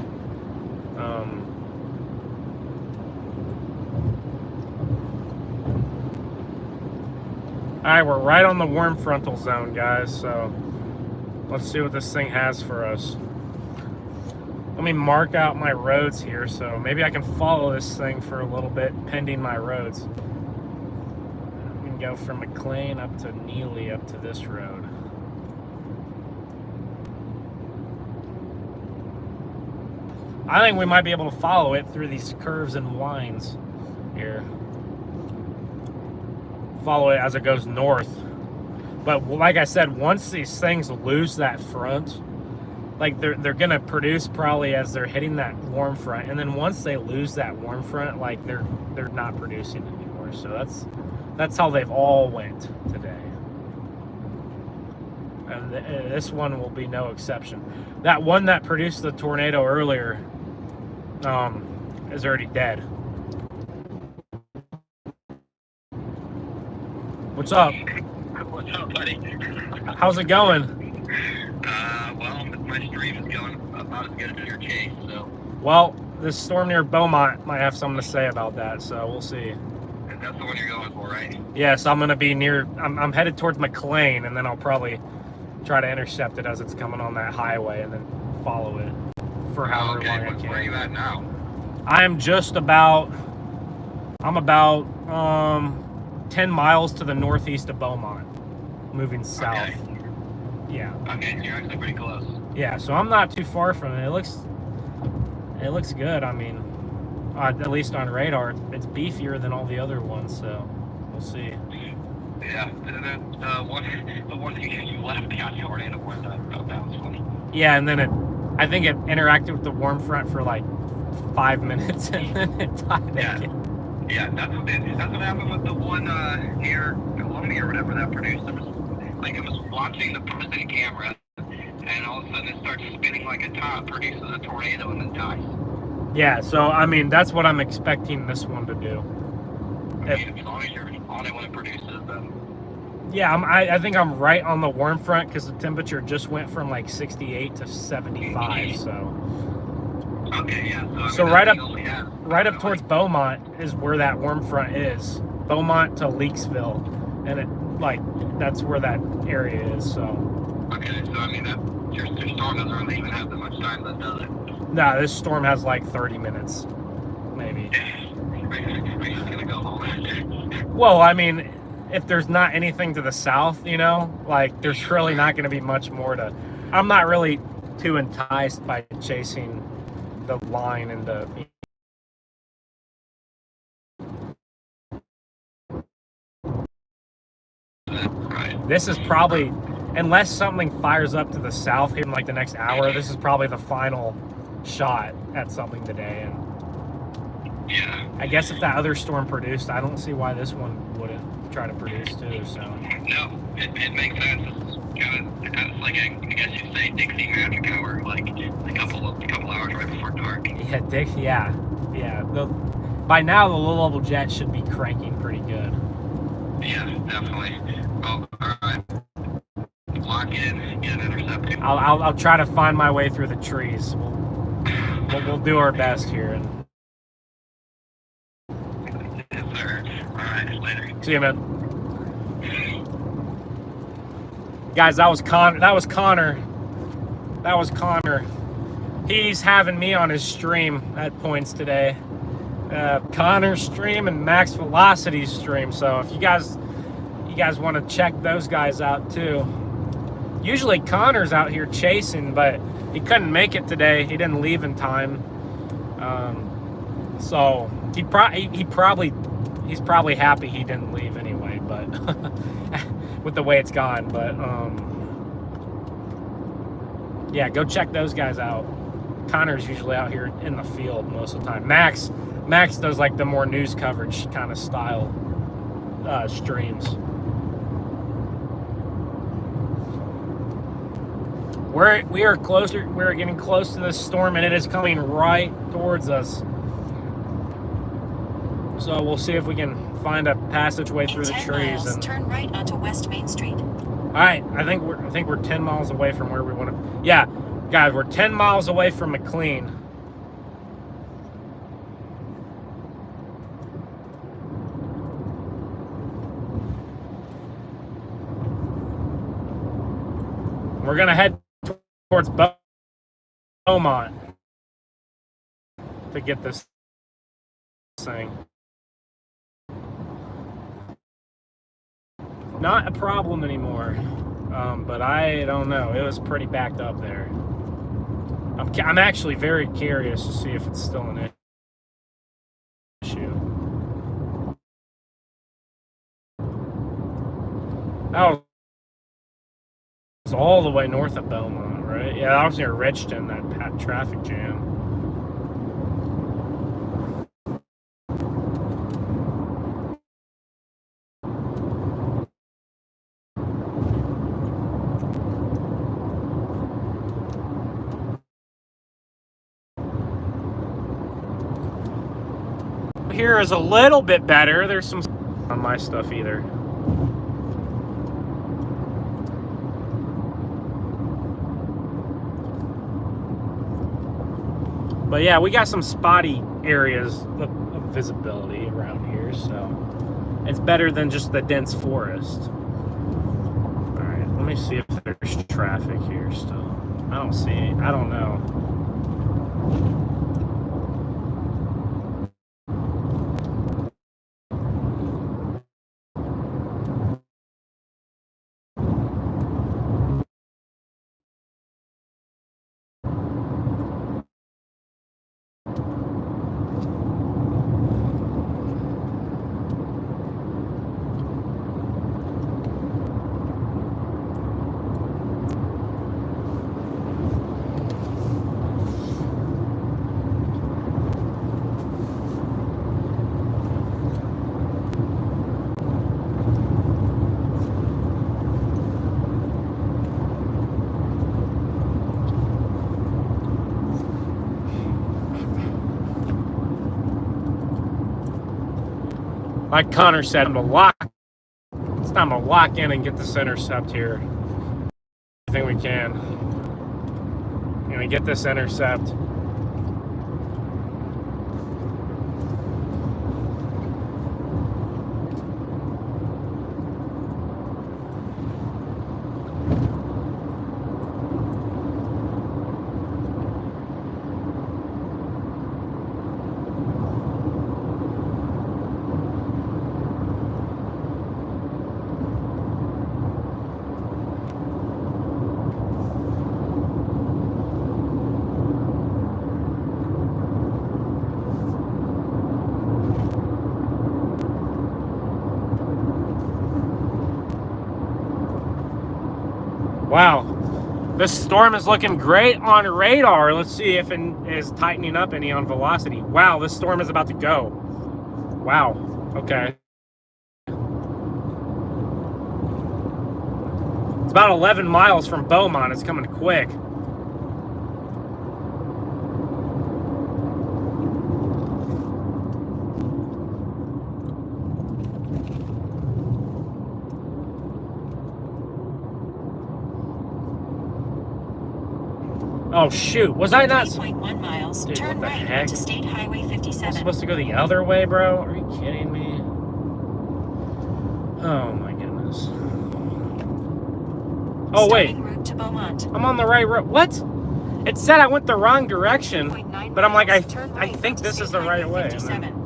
Alright, we're right on the warm frontal zone, guys, so let's see what this thing has for us. Let me mark out my roads here, so maybe I can follow this thing for a little bit, pending my roads. We can go from McLean up to Neely up to this road. I think we might be able to follow it through these curves and winds here. Follow it as it goes north. But like I said, once these things lose that front, like they're gonna produce probably as they're hitting that warm front, and then once they lose that warm front, like they're not producing anymore. So that's how they've all went today, and this one will be no exception. That one that produced the tornado earlier is already dead. What's up? What's up, buddy? How's it going? Well, my stream is going about as good as your case, so. Well, this storm near Beaumont might have something to say about that, so we'll see. And that's the one you're going for, right? Yes, I'm gonna be near. I'm headed towards McLean, and then I'll probably try to intercept it as it's coming on that highway, and then follow it for however long I can. Where are you at now? I'm just about. I'm about 10 miles to the northeast of Beaumont, moving south. Okay. Yeah. Okay, so you're actually pretty close. Yeah, so I'm not too far from it. It looks good. I mean, at least on radar, it's beefier than all the other ones. So we'll see. Yeah, the one you left got tornado one. That was funny. Yeah, and then I think it interacted with the warm front for like 5 minutes, and then it died again. Yeah, that's what happened with the one near Columbia or whatever that produced. It was watching the person in camera, and all of a sudden it starts spinning like a top, produces a tornado, and then dies. Yeah, so I mean that's what I'm expecting this one to do. I mean, as long as you're on it when it produces, then. Yeah, I think I'm right on the warm front because the temperature just went from like 68 to 75. So. Okay, yeah. So right up towards Beaumont is where that warm front is. Beaumont to Leakesville, and that's where that area is. So. Okay, so I mean your storm doesn't really even have that much time left, does it? Nah, this storm has like 30 minutes, maybe. Are you just gonna go home? Well, I mean, if there's not anything to the south, like there's really not going to be much more to. I'm not really too enticed by chasing the line and the. Right. This is probably, unless something fires up to the south in like the next hour, this is probably the final shot at something today. And Yeah. I guess if that other storm produced, I don't see why this one wouldn't try to produce too. So. No, it makes sense. It's like I guess you'd say Dixie Magic Hour, like a couple hours right before dark. Yeah, yeah. By now, the low-level jet should be cranking pretty good. Yeah, definitely. Oh, all right. Lock in, get intercepting. I'll try to find my way through the trees. We'll do our best here. Yes, sir. All right, later. See you, man. Guys, that was Connor. He's having me on his stream at points today. Connor's stream and Max Velocity's stream. So if you guys want to check those guys out too. Usually Connor's out here chasing, but he couldn't make it today. He didn't leave in time. So he's probably happy he didn't leave anyway, but with the way it's gone. But yeah, go check those guys out. Connor's usually out here in the field most of the time. Max does like the more news coverage kind of style streams. We are closer. We're getting close to this storm, and it is coming right towards us. So we'll see if we can find a passageway through the trees. And turn right onto West Main Street. all right, I think we're 10 miles away from where we want to. Yeah, guys, we're 10 miles away from McLean. We're gonna head towards Beaumont to get this thing. Not a problem anymore, but I don't know. It was pretty backed up there. I'm actually very curious to see if it's still an issue. That was was all the way north of Beaumont, right? Yeah, I was near Richton, that traffic jam. Here is a little bit better. There's some on my stuff either. But yeah, we got some spotty areas of visibility around here, so it's better than just the dense forest. All right, let me see if there's traffic here still. I don't see it. I don't know. Like Connor said, it's time to lock in and get this intercept here. I think we can. Get this intercept. Wow, this storm is looking great on radar. Let's see if it is tightening up any on velocity. Wow, this storm is about to go. Wow, okay. It's about 11 miles from Beaumont. It's coming quick. Oh shoot, was I not? 3.1 miles, Dude, turn what the right heck? onto State Highway I'm 57. supposed to go the other way, bro? Are you kidding me? Oh my goodness. Oh wait, Starting route to Beaumont. I'm on the right road. What? It said I went the wrong direction, 3.9 but I'm like, turn I right think onto this is State the right Highway way. 57.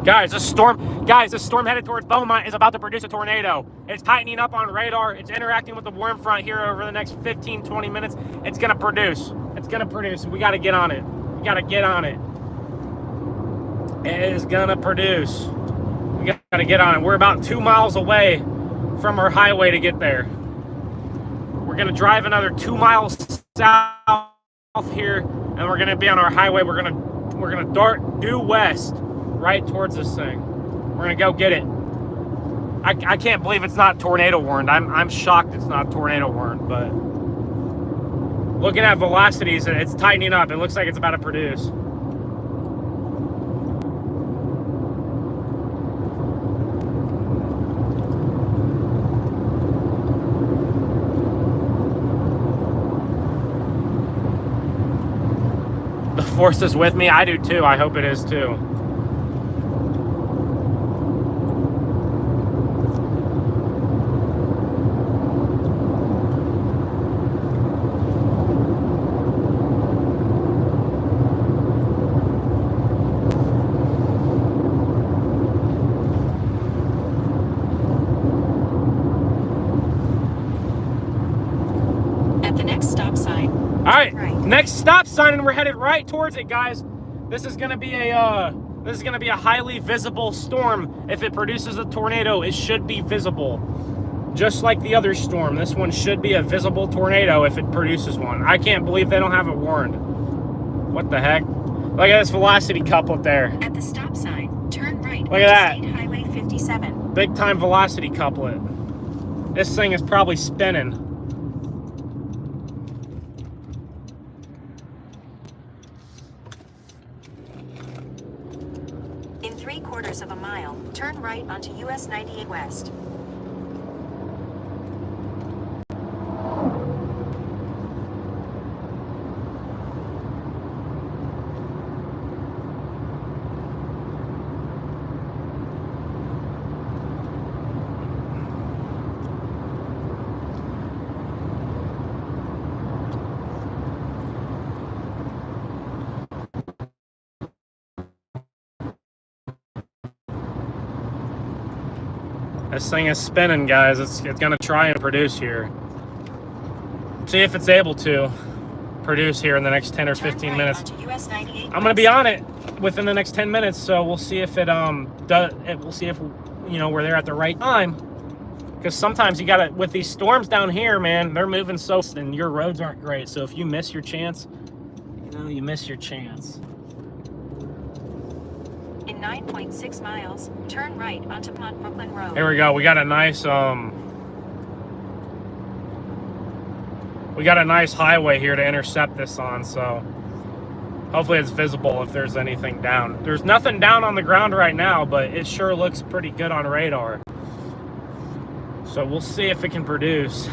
Guys, this storm headed towards Beaumont is about to produce a tornado. It's tightening up on radar. It's interacting with the warm front here over the next 15, 20 minutes. It's going to produce. It's going to produce. We got to get on it. We got to get on it. It is going to produce. We got to get on it. We're about 2 miles away from our highway to get there. We're going to drive another 2 miles south here, and we're going to be on our highway. We're going to dart due west right towards this thing. We're gonna go get it. I can't believe it's not tornado warned. I'm shocked it's not tornado warned, but looking at velocities, it's tightening up. It looks like it's about to produce. Force is with me. I do too. I hope it is too. At the next stop sign. All right, next stop sign, and we're headed right towards it, guys. This is gonna be a highly visible storm. If it produces a tornado, it should be visible, just like the other storm. This one should be a visible tornado if it produces one. I can't believe they don't have it warned. What the heck? Look at this velocity couplet there. At the stop sign, turn right. Look at that. State Highway 57. Big time velocity couplet. This thing is probably spinning. In 3/4 of a mile, turn right onto US 98 West. This thing is spinning, guys. It's gonna try and produce here. See if it's able to produce here in the next 10 or 15 minutes. I'm gonna be on it within the next 10 minutes, so we'll see if it does. We'll see if we're there at the right time. Because sometimes you gotta, with these storms down here, man, they're moving so, and your roads aren't great. So if you miss your chance, you miss your chance. In 9.6 miles, turn right onto Mont Brooklyn Road. Here we go. We got a nice highway here to intercept this on, so hopefully it's visible if there's anything down. There's nothing down on the ground right now, but it sure looks pretty good on radar. So we'll see if it can produce.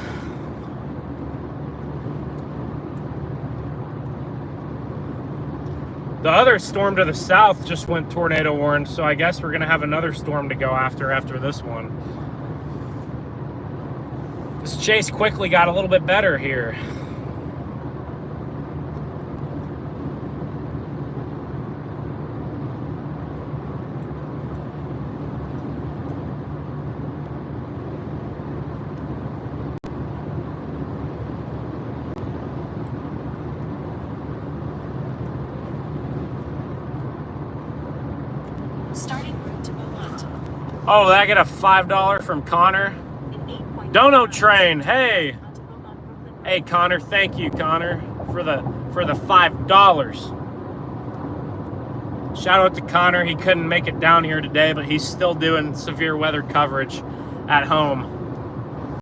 The other storm to the south just went tornado warned, so I guess we're gonna have another storm to go after this one. This chase quickly got a little bit better here. Starting route to Beaumont. Oh, I get a $5 from Connor. Dono train. Hey, hey Connor. Thank you, Connor, for the $5. Shout out to Connor. He couldn't make it down here today, but he's still doing severe weather coverage at home.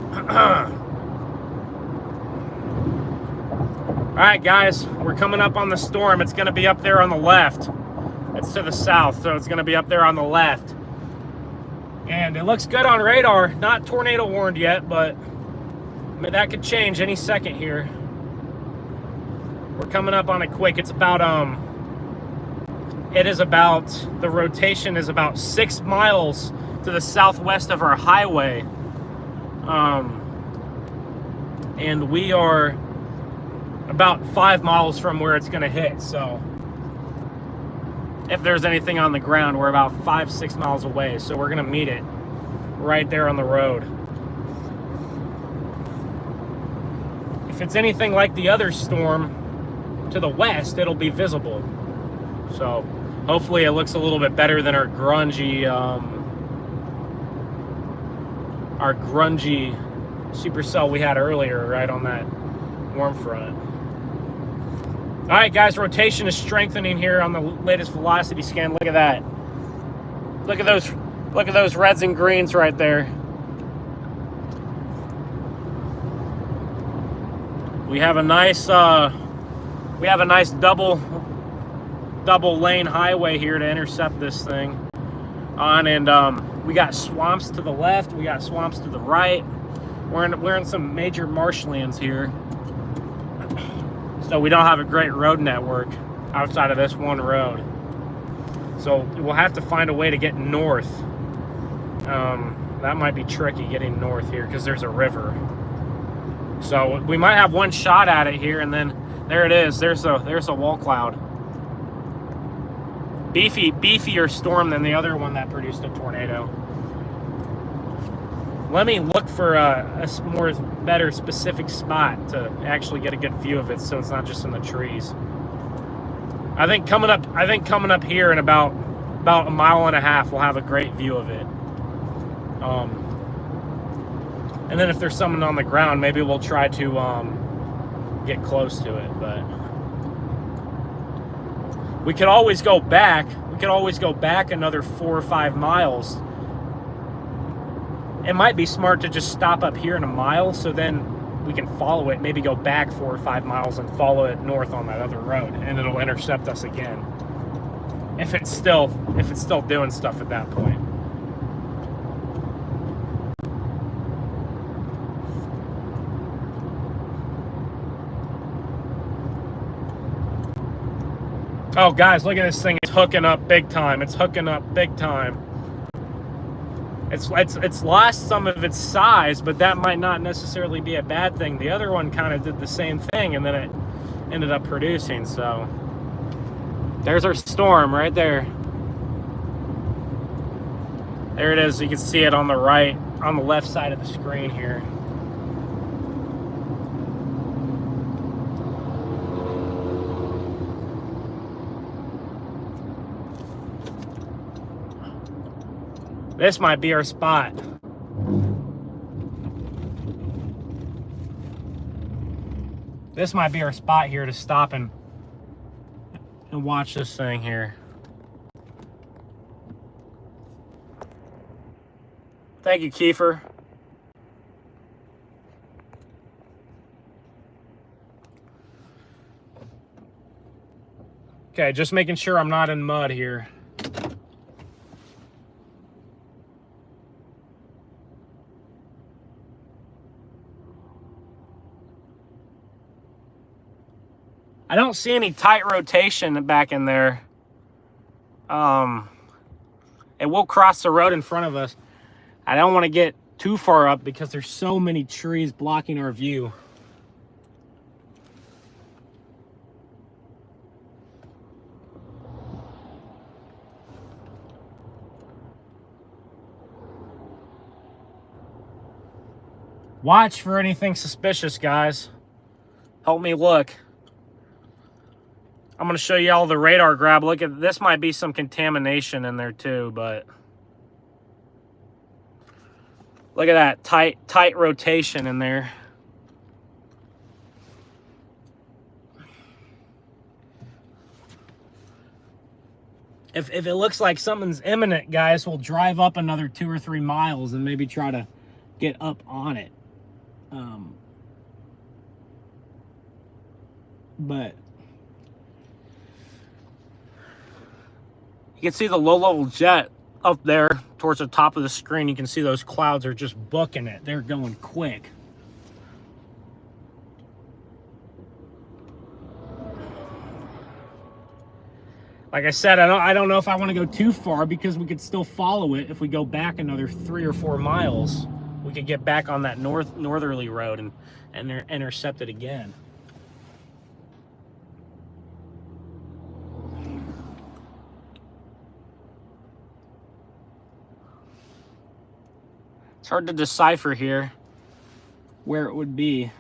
All right, guys, we're coming up on the storm. It's going to be up there on the left. It's to the south, so it's going to be up there on the left. And it looks good on radar. Not tornado warned yet, but that could change any second here. We're coming up on it quick. It's about, the rotation is about 6 miles to the southwest of our highway. And we are about 5 miles from where it's going to hit, so if there's anything on the ground, we're about 5-6 miles away, so we're gonna meet it right there on the road. If it's anything like the other storm to the west, it'll be visible. So hopefully it looks a little bit better than our grungy supercell we had earlier, right on that warm front. All right, guys, rotation is strengthening here on the latest velocity scan. Look at that. Look at those reds and greens right there. We have a nice double lane highway here to intercept this thing on, and we got swamps to the left, we got swamps to the right. We're in some major marshlands here. So we don't have a great road network. outside of this one road. So we'll have to find a way to get north. That might be tricky getting north here because there's a river. So we might have one shot at it here, and then there it is. There's a wall cloud. Beefier storm than the other one that produced a tornado. Let me look for a more better specific spot to actually get a good view of it, so it's not just in the trees. I think coming up here in about a mile and a half, we'll have a great view of it. And then if there's someone on the ground, maybe we'll try to get close to it. But we could always go back. We could always go back another 4 or 5 miles. It might be smart to just stop up here in a mile, so then we can follow it, maybe go back 4 or 5 miles and follow it north on that other road, and it'll intercept us again. If it's still doing stuff at that point. Oh, guys, look at this thing. It's hooking up big time. It's hooking up big time. It's lost some of its size, but that might not necessarily be a bad thing. The other one kind of did the same thing, and then it ended up producing. So there's our storm right there. There it is. You can see it on the right, on the left side of the screen here. This might be our spot. This might be our spot here to stop and watch this thing here. Thank you, Kiefer. Okay, just making sure I'm not in mud here. I don't see any tight rotation back in there. It will cross the road in front of us. I don't want to get too far up because there's so many trees blocking our view. Watch for anything suspicious, guys. Help me look. I'm going to show you all the radar grab. Look at this, might be some contamination in there too, but look at that tight rotation in there. If it looks like something's imminent, guys, we'll drive up another 2 or 3 miles and maybe try to get up on it. But you can see the low-level jet up there towards the top of the screen. You can see those clouds are just booking it. They're going quick. Like I said, I don't know if I want to go too far because we could still follow it. If we go back another 3 or 4 miles, we could get back on that northerly road and intercept it again. It's hard to decipher here where it would be.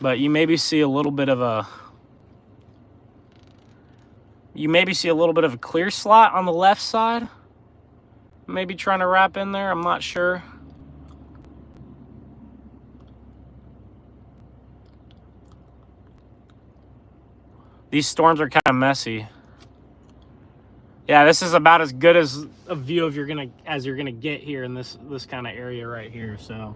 But you maybe see a little bit of a clear slot on the left side. Maybe trying to wrap in there, I'm not sure. These storms are kind of messy. Yeah, this is about as good as a view of you're gonna get here in this kind of area right here. So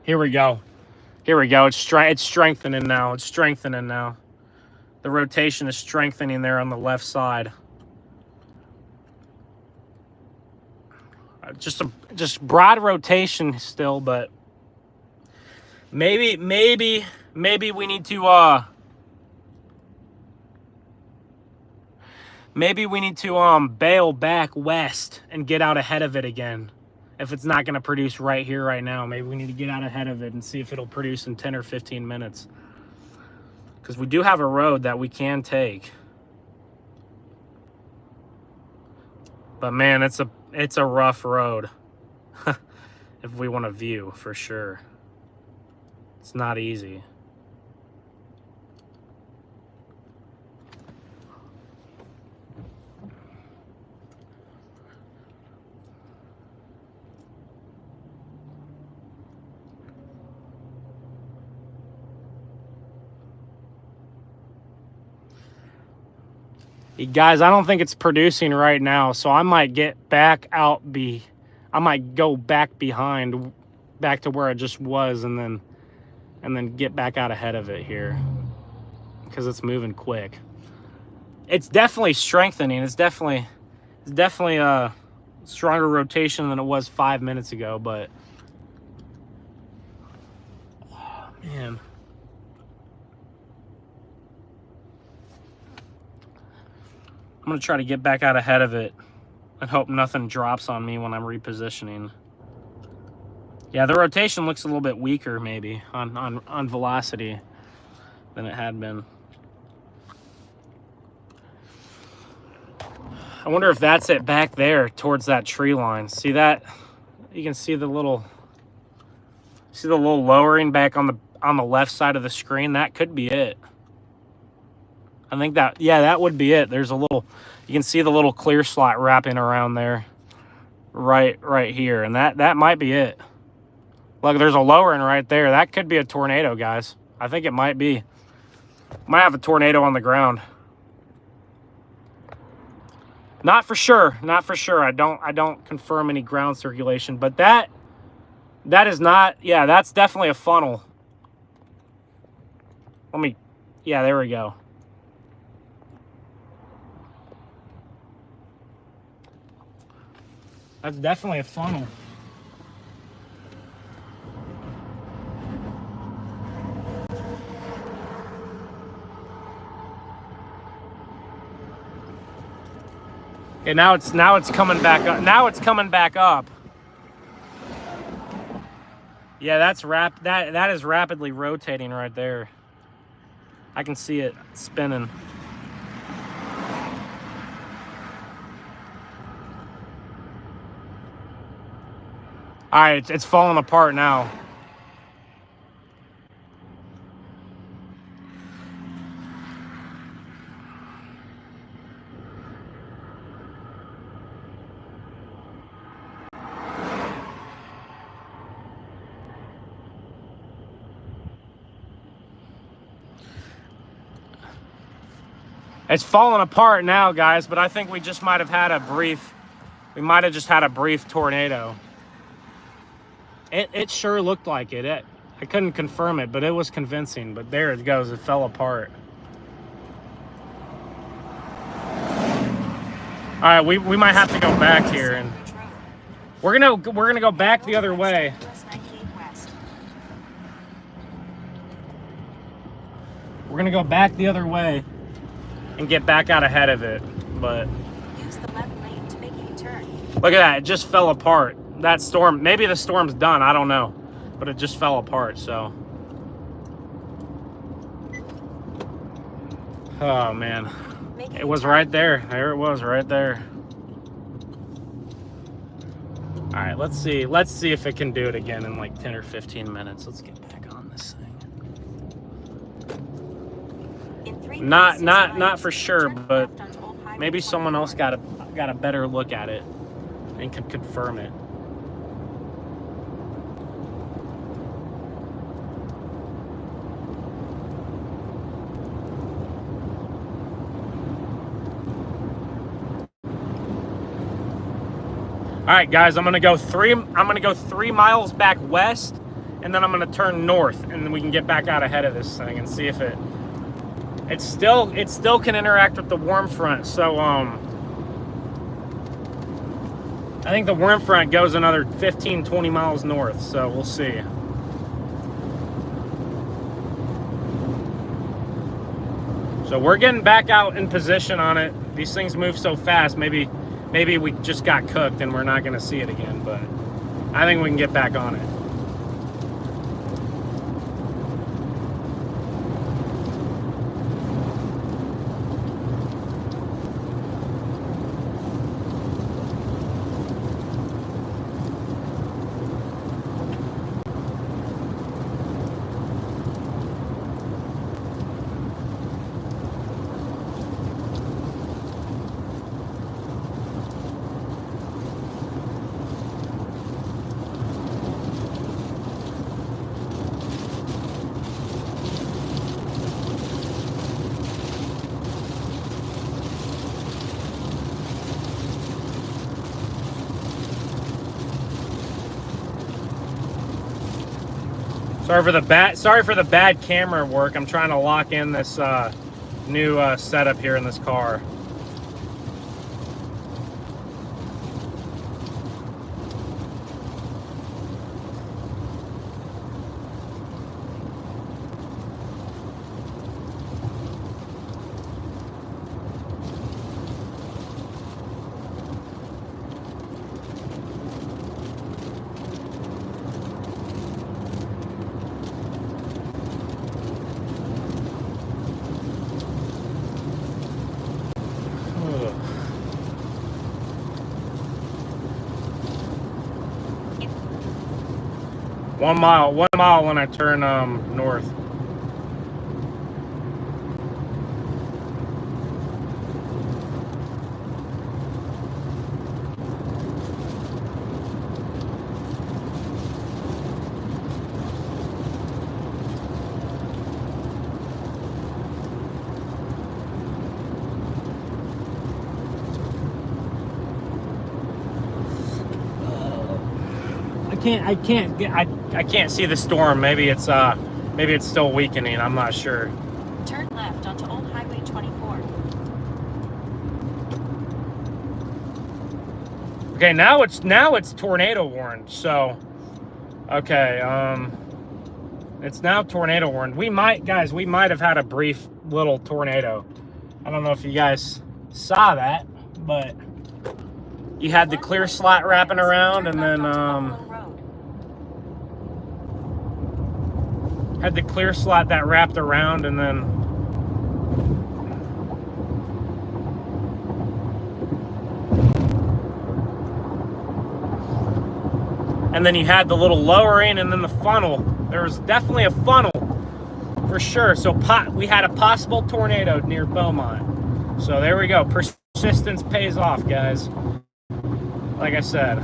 here we go. Here we go. It's strengthening now. It's strengthening now. The rotation is strengthening there on the left side. just broad rotation still, but maybe we need to bail back west and get out ahead of it again. If it's not going to produce right here, right now, maybe we need to get out ahead of it and see if it'll produce in 10 or 15 minutes. Because we do have a road that we can take. But man, it's a rough road. If we want to view, for sure. It's not easy. Guys, I don't think it's producing right now, so I might get back out I might go back behind, back to where it just was, and then get back out ahead of it here, because it's moving quick. It's definitely strengthening. It's definitely a stronger rotation than it was 5 minutes ago, but oh, man. I'm going to try to get back out ahead of it and hope nothing drops on me when I'm repositioning. Yeah, the rotation looks a little bit weaker maybe on velocity than it had been. I wonder if that's it back there towards that tree line. See that? You can see the little lowering back on the left side of the screen. That could be it. I think that, yeah, that would be it. There's a little, you can see the little clear slot wrapping around there right here. And that might be it. Look, there's a lowering right there. That could be a tornado, guys. I think it might be. Might have a tornado on the ground. Not for sure. Not for sure. I don't confirm any ground circulation, but that is not, yeah, that's definitely a funnel. Yeah, there we go. That's definitely a funnel. Okay, now it's coming back up. Now it's coming back up. Yeah, that is rapidly rotating right there. I can see it spinning. All right, it's falling apart now. It's falling apart now, guys, but I think we just might have had we might have just had a brief tornado. It sure looked like it. I couldn't confirm it, but it was convincing. But there it goes. It fell apart. All right, we might have to go back here, and we're gonna go back the other way. We're gonna go back the other way and get back out ahead of it. But Use the left lane to make a turn. look at that. It just fell apart. That storm, maybe the storm's done, I don't know, but it just fell apart. So, oh man, it was right there. There it was right there. All right, let's see if it can do it again in like 10 or 15 minutes. Let's get back on this thing. Not for sure, but maybe someone else got a better look at it and can confirm it. All right, guys, I'm gonna go 3 miles back west, and then I'm gonna turn north, and then we can get back out ahead of this thing and see if it still can interact with the warm front. So I think the warm front goes another 15, 20 miles north, so we'll see. So we're getting back out in position on it. These things move so fast, maybe we just got cooked and we're not gonna see it again, but I think we can get back on it. Sorry for the bad camera work. I'm trying to lock in this new setup here in this car. One mile when I turn north. I can't see the storm. Maybe it's still weakening. I'm not sure. Turn left onto Old Highway 24. Okay, now it's tornado warned. So, okay, it's now tornado warned. We might have had a brief little tornado. I don't know if you guys saw that, but you had the clear slot wrapping around, and then had the clear slot that wrapped around, and then you had the little lowering, and then the funnel. There was definitely a funnel for sure. So we had a possible tornado near Beaumont. So there we go. Persistence pays off, guys. Like I said.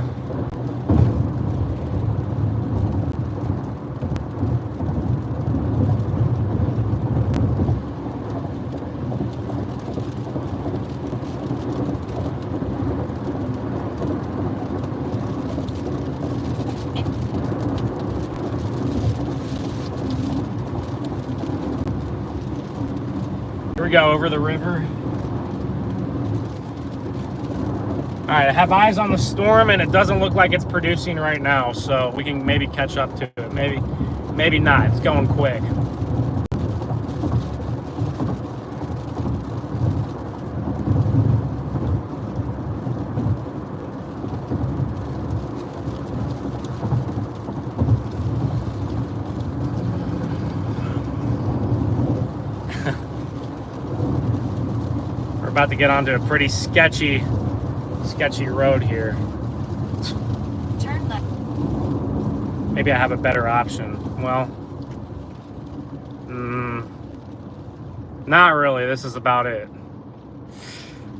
Here we go, over the river. All right, I have eyes on the storm, and it doesn't look like it's producing right now, so we can maybe catch up to it. Maybe not. It's going quick. We're about to get onto a pretty sketchy road here. Turn left. Maybe I have a better option. Well, not really. This is about it.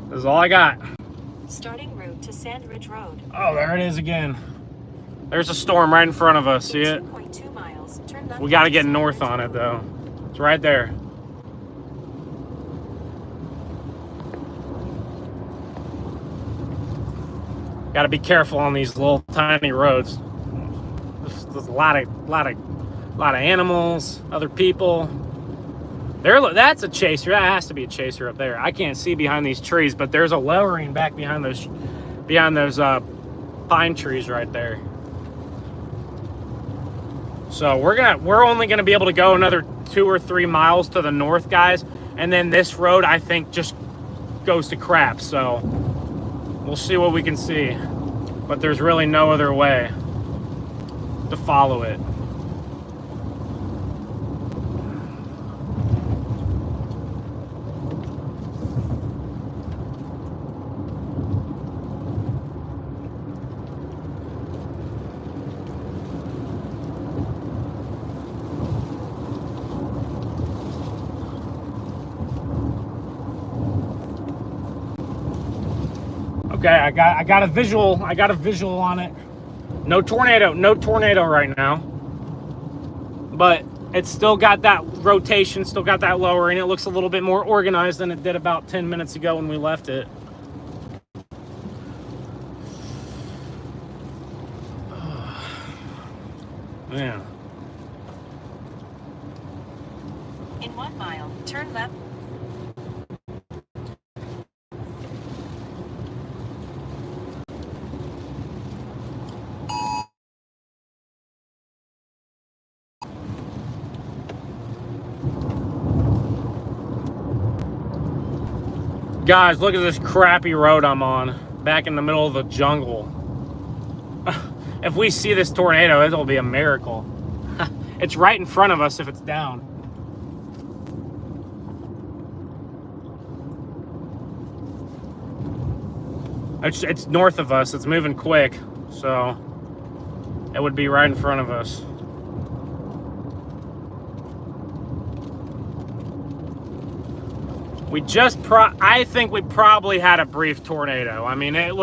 This is all I got. Starting route to Sandridge Road. Oh, there it is again. There's a storm right in front of us. See it? 2.2 miles. Turn left. We got to get north on it, though. It's right there. Got to be careful on these little tiny roads. There's a lot of animals, other people. That's a chaser. That has to be a chaser up there. I can't see behind these trees, but there's a lowering back behind those pine trees right there. So we're only gonna be able to go another 2 or 3 miles to the north, guys, and then this road I think just goes to crap. So we'll see what we can see, but there's really no other way to follow it. Okay, I got a visual on it. No tornado right now. But it's still got that rotation, still got that lowering. It looks a little bit more organized than it did about 10 minutes ago when we left it. Yeah. In 1 mile, turn left. Guys, look at this crappy road I'm on, back in the middle of the jungle. If we see this tornado, it'll be a miracle. It's right in front of us if it's down. It's north of us, it's moving quick, so it would be right in front of us. I think we probably had a brief tornado. I mean, it